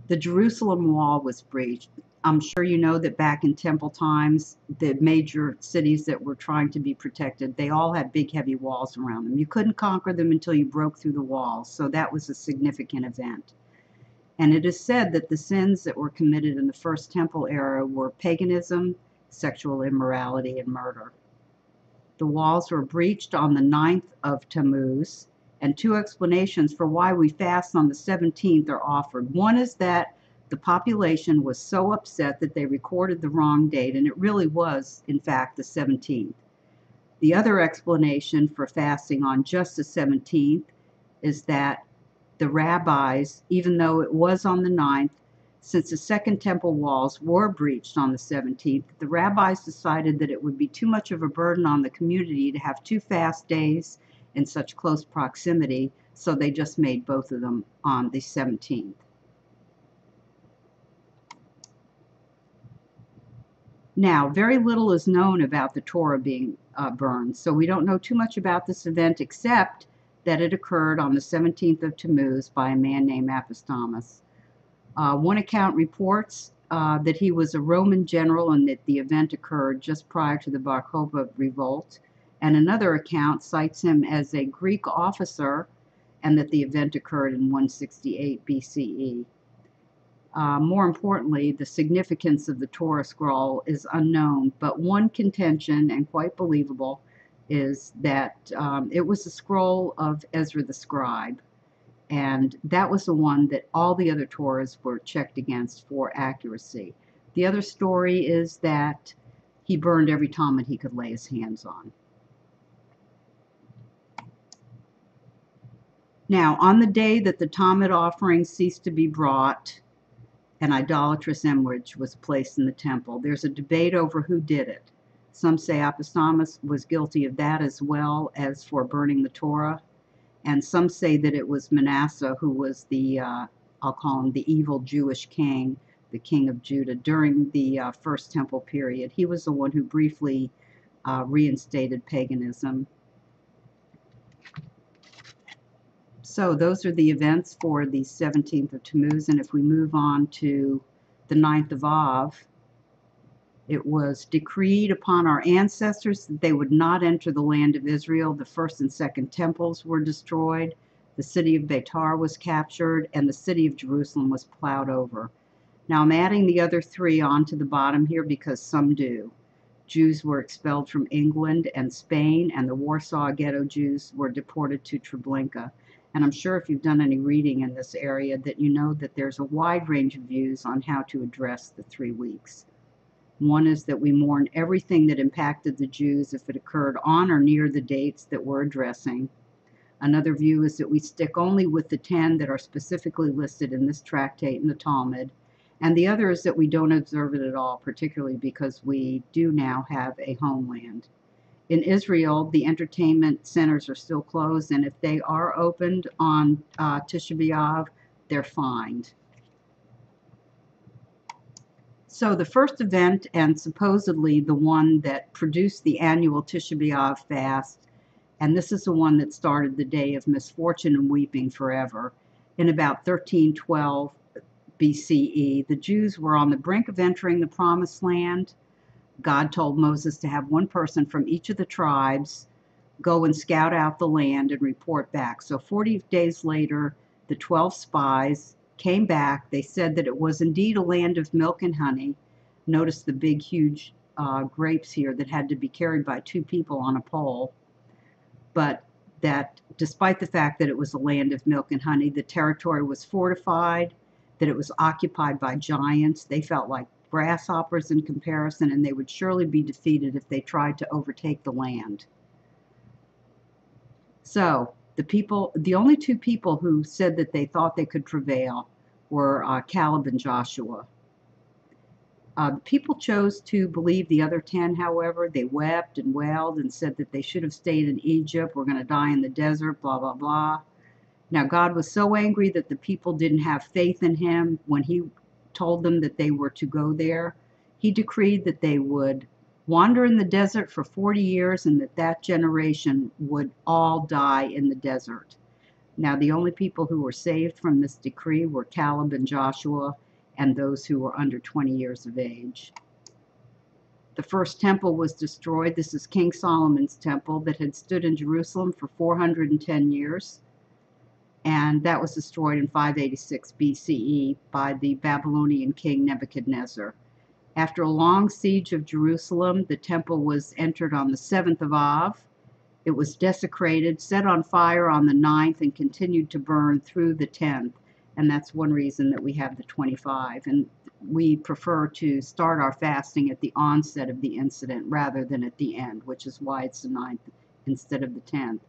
The Jerusalem wall was breached. I'm sure you know that back in temple times, the major cities that were trying to be protected, they all had big, heavy walls around them. You couldn't conquer them until you broke through the walls, so that was a significant event. And it is said that the sins that were committed in the first temple era were paganism, sexual immorality, and murder. The walls were breached on the 9th of Tammuz, and two explanations for why we fast on the 17th are offered. One is that the population was so upset that they recorded the wrong date, and it really was, in fact, the 17th. The other explanation for fasting on just the 17th is that the rabbis, even though it was on the 9th, since the Second Temple walls were breached on the 17th, the rabbis decided that it would be too much of a burden on the community to have two fast days in such close proximity, so they just made both of them on the 17th. Now, very little is known about the Torah being burned, so we don't know too much about this event except that it occurred on the 17th of Tammuz by a man named Apostamus. One account reports that he was a Roman general and that the event occurred just prior to the Bar Kokhba revolt, and another account cites him as a Greek officer and that the event occurred in 168 BCE. More importantly, the significance of the Torah scroll is unknown, but one contention, and quite believable, is that it was the scroll of Ezra the scribe, and that was the one that all the other Torahs were checked against for accuracy. The other story is that he burned every Talmud he could lay his hands on. Now, on the day that the Talmud offering ceased to be brought, an idolatrous image was placed in the temple. There's a debate over who did it. Some say Apostamus was guilty of that as well as for burning the Torah, and some say that it was Manasseh who was the, I'll call him the evil Jewish king, the king of Judah, during the First Temple period. He was the one who briefly reinstated paganism. So those are the events for the 17th of Tammuz, and if we move on to the 9th of Av, it was decreed upon our ancestors that they would not enter the land of Israel. The first and second temples were destroyed, the city of Beitar was captured, and the city of Jerusalem was plowed over. Now I'm adding the other three onto the bottom here because some do. Jews were expelled from England and Spain, and the Warsaw Ghetto Jews were deported to Treblinka. And I'm sure if you've done any reading in this area that you know that there's a wide range of views on how to address the 3 weeks. One is that we mourn everything that impacted the Jews if it occurred on or near the dates that we're addressing. Another view is that we stick only with the 10 that are specifically listed in this tractate in the Talmud. And the other is that we don't observe it at all, particularly because we do now have a homeland. In Israel, the entertainment centers are still closed, and if they are opened on Tisha B'Av, they're fined. So the first event, and supposedly the one that produced the annual Tisha B'Av fast, and this is the one that started the day of misfortune and weeping forever, in about 1312 BCE, the Jews were on the brink of entering the Promised Land. God told Moses to have one person from each of the tribes go and scout out the land and report back. So 40 days later, the 12 spies came back. They said that it was indeed a land of milk and honey. Notice the big, huge grapes here that had to be carried by 2 people on a pole. But that despite the fact that it was a land of milk and honey, the territory was fortified, that it was occupied by giants. They felt like grasshoppers in comparison, and they would surely be defeated if they tried to overtake the land. So the only two people who said that they thought they could prevail were Caleb and Joshua. The people chose to believe the other 10, however. They wept and wailed and said that they should have stayed in Egypt. We're going to die in the desert, blah, blah, blah. Now, God was so angry that the people didn't have faith in him when he told them that they were to go there. He decreed that they would wander in the desert for 40 years and that generation would all die in the desert. Now, the only people who were saved from this decree were Caleb and Joshua, and those who were under 20 years of age. The first temple was destroyed. This is King Solomon's temple that had stood in Jerusalem for 410 years. And that was destroyed in 586 BCE by the Babylonian king Nebuchadnezzar. After a long siege of Jerusalem, the temple was entered on the 7th of Av. It was desecrated, set on fire on the 9th, and continued to burn through the 10th. And that's one reason that we have the 25. And we prefer to start our fasting at the onset of the incident rather than at the end, which is why it's the 9th instead of the 10th.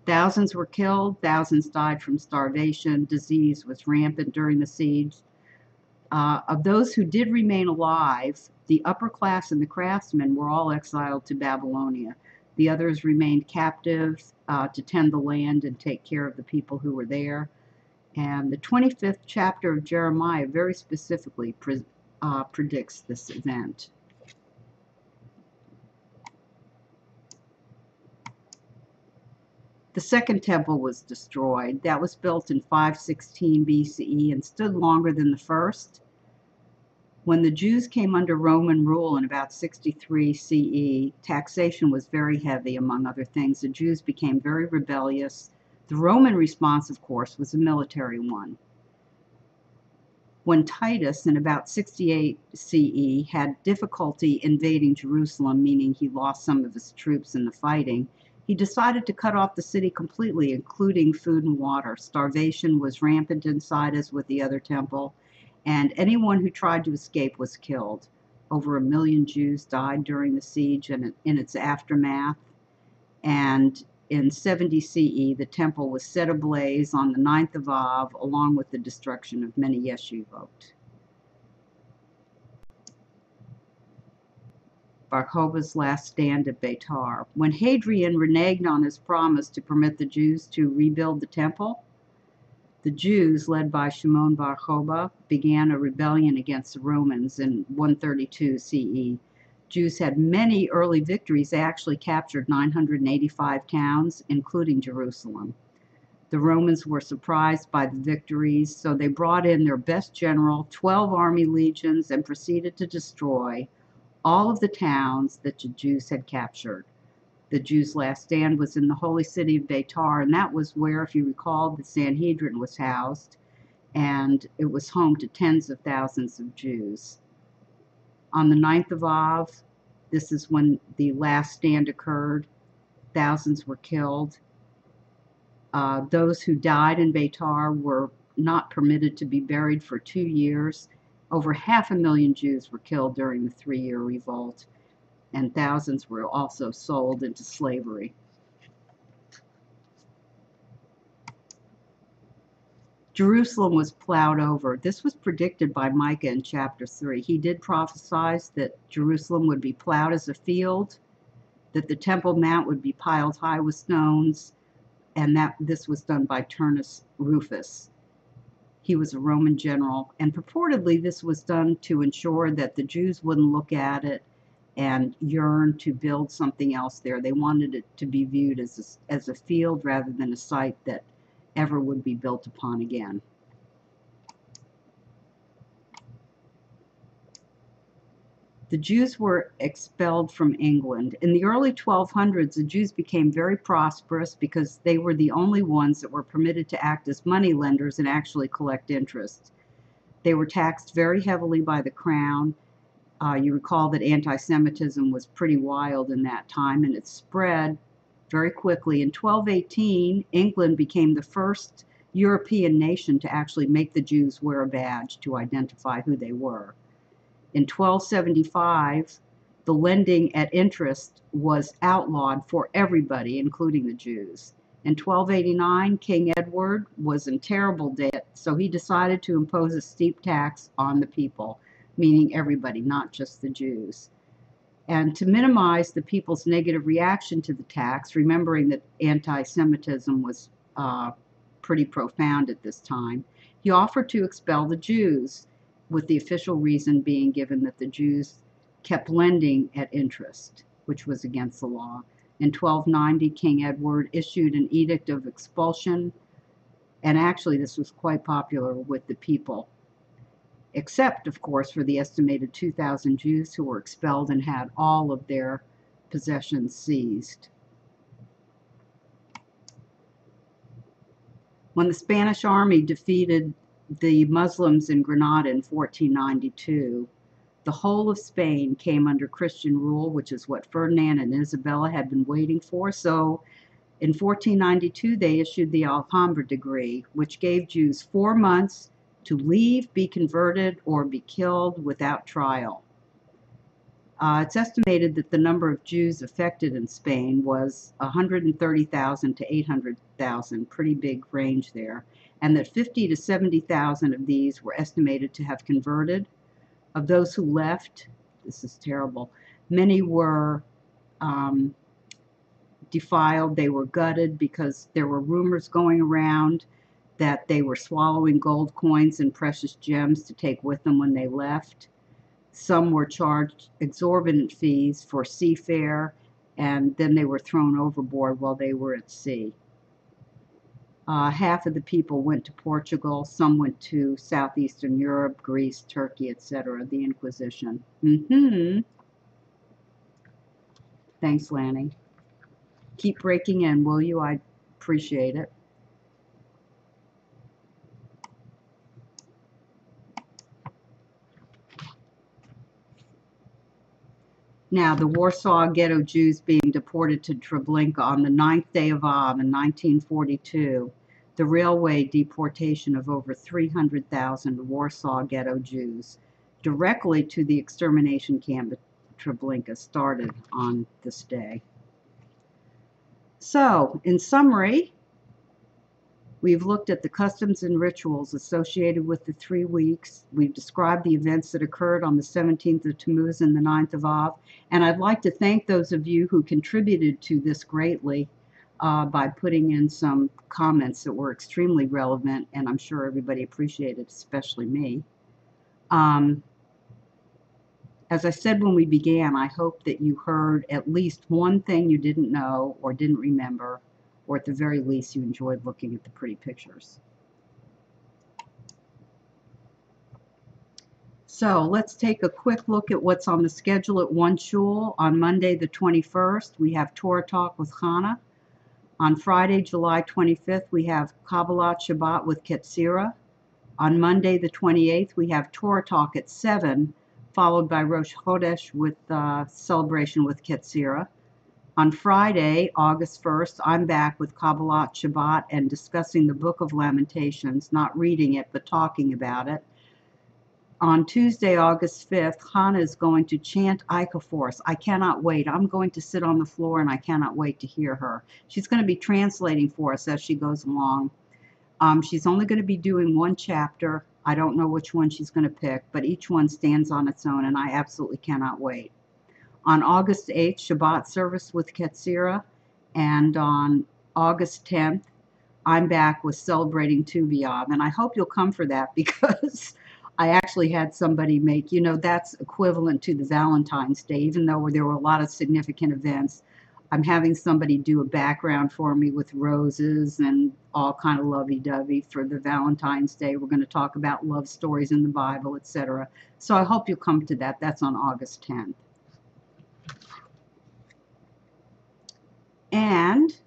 Thousands were killed. Thousands died from starvation. Disease was rampant during the siege. Of those who did remain alive, the upper class and the craftsmen were all exiled to Babylonia. The others remained captive to tend the land and take care of the people who were there. And the 25th chapter of Jeremiah very specifically predicts this event. The second temple was destroyed. That was built in 516 BCE and stood longer than the first. When the Jews came under Roman rule in about 63 CE, taxation was very heavy, among other things. The Jews became very rebellious. The Roman response, of course, was a military one. When Titus, in about 68 CE, had difficulty invading Jerusalem, meaning he lost some of his troops in the fighting, he decided to cut off the city completely, including food and water. Starvation was rampant inside, as with the other temple, and anyone who tried to escape was killed. Over 1 million Jews died during the siege and in its aftermath. And in 70 CE, the temple was set ablaze on the 9th of Av, along with the destruction of many yeshivot. Bar Kokhba's last stand at Beitar. When Hadrian reneged on his promise to permit the Jews to rebuild the temple, the Jews, led by Shimon Bar Kokhba, began a rebellion against the Romans in 132 CE. Jews had many early victories. They actually captured 985 towns, including Jerusalem. The Romans were surprised by the victories, so they brought in their best general, 12 army legions, and proceeded to destroy all of the towns that the Jews had captured. The Jews' last stand was in the holy city of Beitar, and that was where, if you recall, the Sanhedrin was housed, and it was home to tens of thousands of Jews. On the 9th of Av, this is when the last stand occurred. Thousands were killed. Those who died in Beitar were not permitted to be buried for 2 years. Over 500,000 Jews were killed during the 3-year revolt, and thousands were also sold into slavery. Jerusalem was plowed over. This was predicted by Micah in chapter 3. He did prophesy that Jerusalem would be plowed as a field, that the Temple Mount would be piled high with stones, and that this was done by Turnus Rufus. He was a Roman general, and purportedly this was done to ensure that the Jews wouldn't look at it and yearn to build something else there. They wanted it to be viewed as a field rather than a site that ever would be built upon again. The Jews were expelled from England. In the early 1200s, the Jews became very prosperous because they were the only ones that were permitted to act as money lenders and actually collect interest. They were taxed very heavily by the crown. You recall that anti-Semitism was pretty wild in that time, and it spread very quickly. In 1218, England became the first European nation to actually make the Jews wear a badge to identify who they were. In 1275, the lending at interest was outlawed for everybody, including the Jews. In 1289, King Edward was in terrible debt, so he decided to impose a steep tax on the people, meaning everybody, not just the Jews. And to minimize the people's negative reaction to the tax, remembering that anti-Semitism was pretty profound at this time, he offered to expel the Jews, with the official reason being given that the Jews kept lending at interest, which was against the law. In 1290, King Edward issued an edict of expulsion, and actually this was quite popular with the people, except, of course, for the estimated 2,000 Jews who were expelled and had all of their possessions seized. When the Spanish army defeated the Muslims in Granada in 1492, the whole of Spain came under Christian rule, which is what Ferdinand and Isabella had been waiting for. So in 1492, they issued the Alhambra decree, which gave Jews 4 months to leave, be converted, or be killed without trial. It's estimated that the number of Jews affected in Spain was 130,000 to 800,000, pretty big range there, and that 50 to 70,000 of these were estimated to have converted. Of those who left, this is terrible, many were defiled. They were gutted because there were rumors going around that they were swallowing gold coins and precious gems to take with them when they left. Some were charged exorbitant fees for seafare, and then they were thrown overboard while they were at sea. Half of the people went to Portugal, some went to southeastern Europe, Greece, Turkey, etc., the Inquisition. Thanks, Lanny. Keep breaking in, will you? I'd appreciate it. Now, the Warsaw Ghetto Jews being deported to Treblinka on the 9th day of Av in 1942, the railway deportation of over 300,000 Warsaw Ghetto Jews directly to the extermination camp at Treblinka started on this day. So, in summary, we've looked at the customs and rituals associated with the 3 weeks. We've described the events that occurred on the 17th of Tammuz and the 9th of Av. And I'd like to thank those of you who contributed to this greatly by putting in some comments that were extremely relevant, and I'm sure everybody appreciated, especially me. As I said when we began, I hope that you heard at least one thing you didn't know or didn't remember, or at the very least you enjoyed looking at the pretty pictures. So let's take a quick look at what's on the schedule at OneShul. On Monday the 21st, we have Torah Talk with Hannah. On Friday, July 25th, we have Kabbalat Shabbat with Ketzira. On Monday the 28th, we have Torah Talk at 7, followed by Rosh Chodesh with celebration with Ketzira. On Friday, August 1st, I'm back with Kabbalat Shabbat and discussing the Book of Lamentations, not reading it, but talking about it. On Tuesday, August 5th, Hannah is going to chant Ika for us. I cannot wait. I'm going to sit on the floor and I cannot wait to hear her. She's going to be translating for us as she goes along. She's only going to be doing one chapter. I don't know which one she's going to pick, but each one stands on its own, and I absolutely cannot wait. On August 8th, Shabbat service with Ketzira, and on August 10th, I'm back with celebrating Tu B'Av, and I hope you'll come for that because I actually had somebody make, you know, that's equivalent to the Valentine's Day, even though there were a lot of significant events. I'm having somebody do a background for me with roses and all kind of lovey-dovey for the Valentine's Day. We're going to talk about love stories in the Bible, etc. So I hope you'll come to that. That's on August 10th. And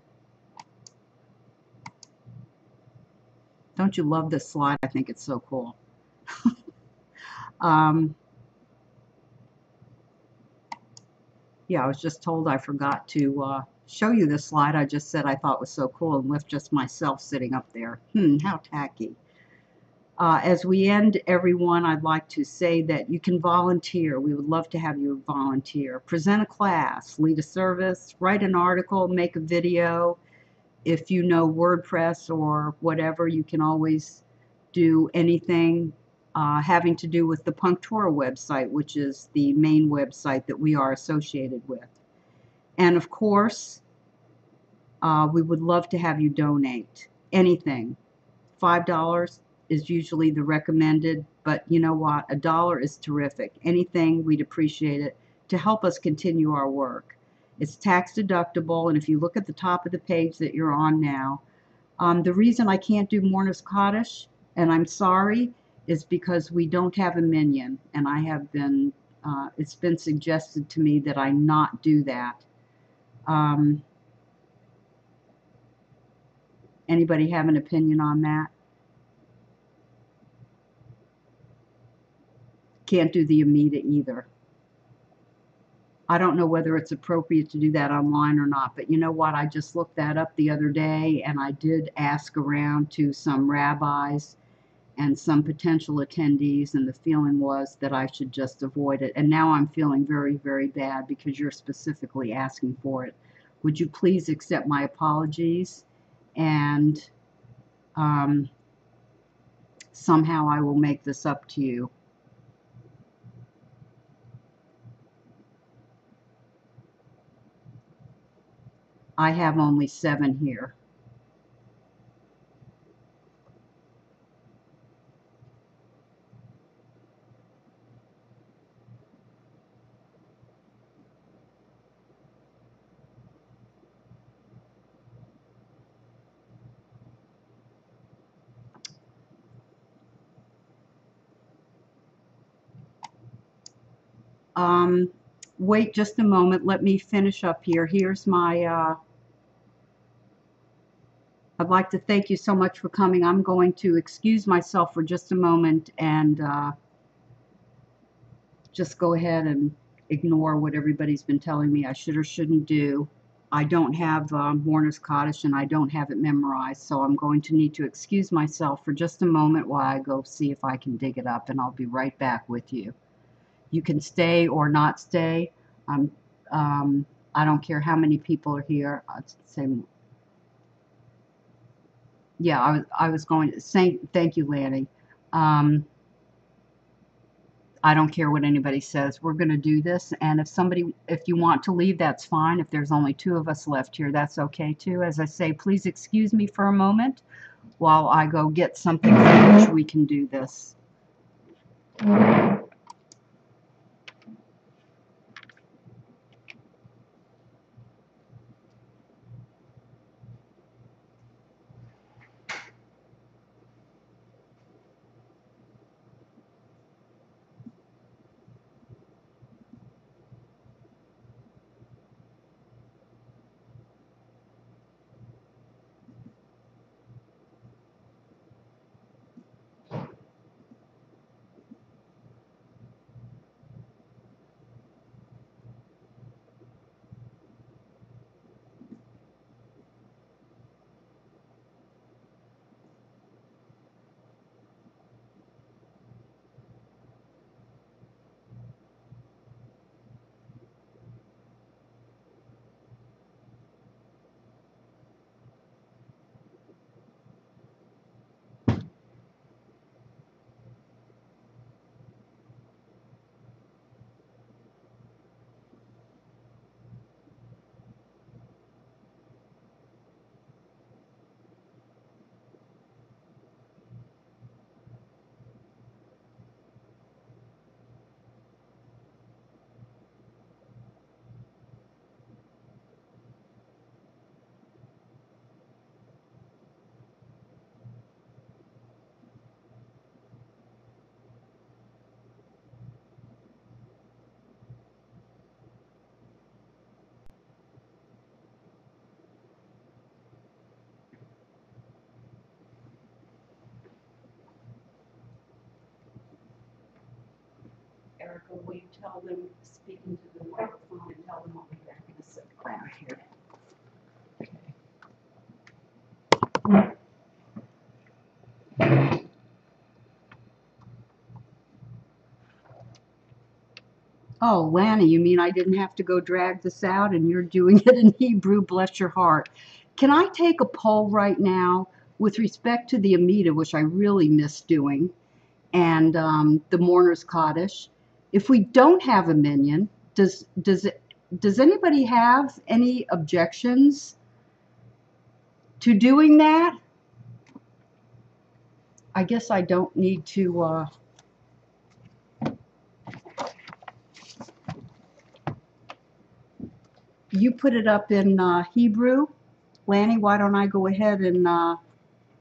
don't you love this slide? I think it's so cool. Yeah, I was just told I forgot to show you the slide I just said I thought was so cool and with just myself sitting up there. How tacky. As we end, everyone, I'd like to say that you can volunteer. We would love to have you volunteer. Present a class, lead a service, write an article, make a video. If you know WordPress or whatever, you can always do anything having to do with the punktorah website, which is the main website that we are associated with. And of course, we would love to have you donate anything. $5 is usually the recommended, but you know what? $1 is terrific. Anything, we'd appreciate it to help us continue our work. It's tax deductible, and if you look at the top of the page that you're on now, the reason I can't do Mourner's Kaddish, and I'm sorry, is because we don't have a minion, and I have been, it's been suggested to me that I not do that. Anybody have an opinion on that? Can't do the Amida either. I don't know whether it's appropriate to do that online or not, but you know what? I just looked that up the other day, and I did ask around to some rabbis and some potential attendees, and the feeling was that I should just avoid it. And now I'm feeling very, very bad because you're specifically asking for it. Would you please accept my apologies? And somehow I will make this up to you. I have only 7 here. Wait just a moment. Let me finish up here. Here's my, I'd like to thank you so much for coming. I'm going to excuse myself for just a moment and just go ahead and ignore what everybody's been telling me I should or shouldn't do. I don't have Mourner's Kaddish and I don't have it memorized, so I'm going to need to excuse myself for just a moment while I go see if I can dig it up, and I'll be right back with you. You can stay or not stay. I don't care how many people are here. I'd say, yeah, I was going to say thank you, Lanny. I don't care what anybody says. We're going to do this, and if you want to leave, that's fine. If there's only 2 of us left here, that's okay too. As I say, please excuse me for a moment while I go get something from which we can do this. Erica, will you tell them, speak into the microphone and tell them I'll be back in a second. Here. Oh, Lanny, you mean I didn't have to go drag this out and you're doing it in Hebrew? Bless your heart. Can I take a poll right now with respect to the Amida, which I really miss doing, and the Mourner's Kaddish? If we don't have a minyan, does anybody have any objections to doing that? I guess I don't need to. You put it up in Hebrew. Lanny, why don't I go ahead and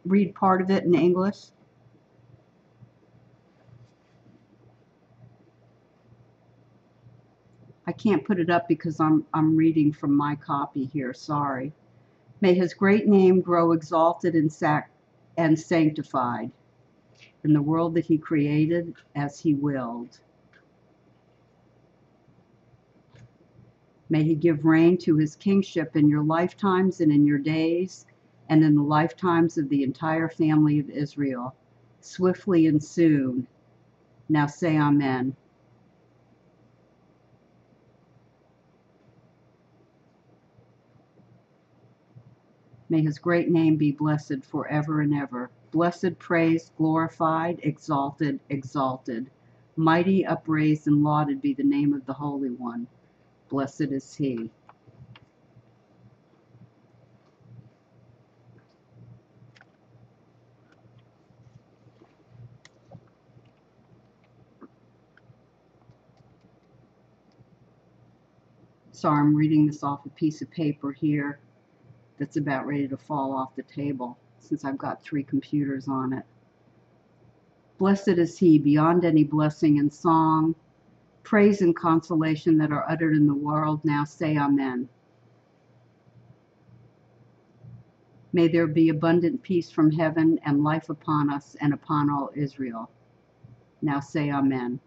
read part of it in English? I can't put it up because I'm reading from my copy here. Sorry. May his great name grow exalted and sanctified in the world that he created as he willed. May he give reign to his kingship in your lifetimes and in your days, and in the lifetimes of the entire family of Israel, swiftly and soon. Now say Amen. May his great name be blessed forever and ever. Blessed, praised, glorified, exalted, exalted. Mighty, upraised, and lauded be the name of the Holy One. Blessed is he. Sorry, I'm reading this off a piece of paper here that's about ready to fall off the table since I've got 3 computers on it. Blessed is he beyond any blessing and song, praise and consolation that are uttered in the world. Now say Amen. May there be abundant peace from heaven and life upon us and upon all Israel. Now say Amen.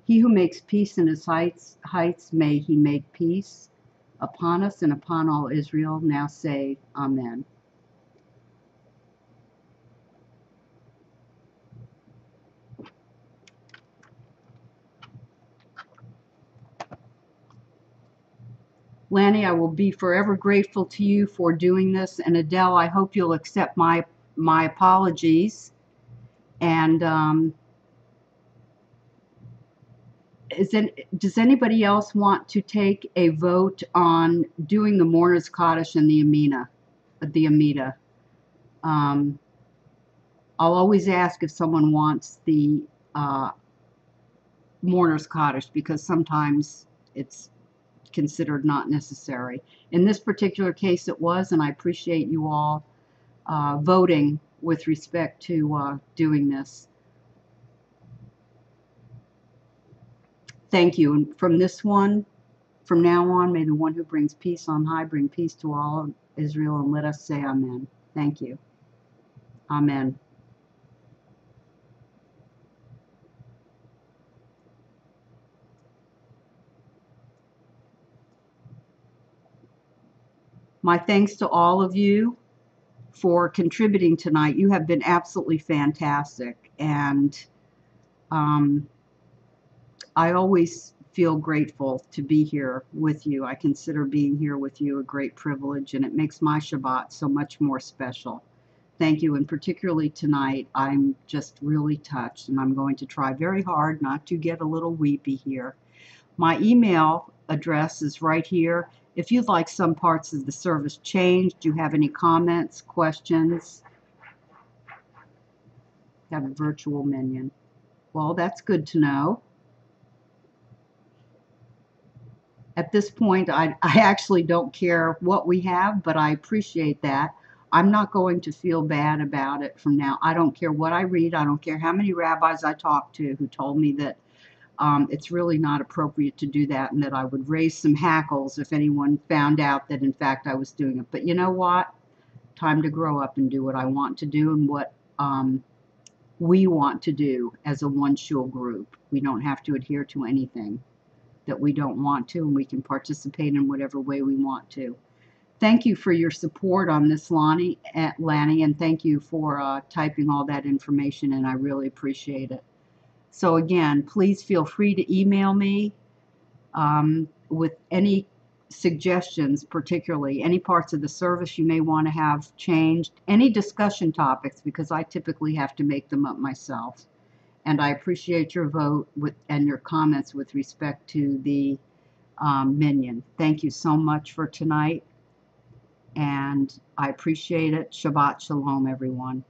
He who makes peace in his heights, may he make peace upon us and upon all Israel. Now say Amen. Lanny, I will be forever grateful to you for doing this. And Adele, I hope you'll accept my apologies. And does anybody else want to take a vote on doing the Mourner's Kaddish and the Amida? I'll always ask if someone wants the Mourner's Kaddish because sometimes it's considered not necessary. In this particular case it was, and I appreciate you all voting with respect to doing this. Thank you. And from now on, may the one who brings peace on high bring peace to all of Israel, and let us say Amen. Thank you. Amen. My thanks to all of you for contributing tonight. You have been absolutely fantastic, and I always feel grateful to be here with you. I consider being here with you a great privilege, and it makes my Shabbat so much more special. Thank you, and particularly tonight, I'm just really touched, and I'm going to try very hard not to get a little weepy here. My email address is right here. If you'd like some parts of the service changed, do you have any comments, questions? Have a virtual minion. Well, that's good to know. At this point, I actually don't care what we have, but I appreciate that. I'm not going to feel bad about it from now. I don't care what I read. I don't care how many rabbis I talk to who told me that it's really not appropriate to do that, and that I would raise some hackles if anyone found out that in fact I was doing it. But you know what? Time to grow up and do what I want to do and what we want to do as a OneShul group. We don't have to adhere to anything that we don't want to, and we can participate in whatever way we want to. Thank you for your support on this, Lanny, and thank you for typing all that information in. I really appreciate it. So again, please feel free to email me with any suggestions, particularly any parts of the service you may want to have changed, any discussion topics, because I typically have to make them up myself. And I appreciate your vote and your comments with respect to the minyan. Thank you so much for tonight, and I appreciate it. Shabbat Shalom, everyone.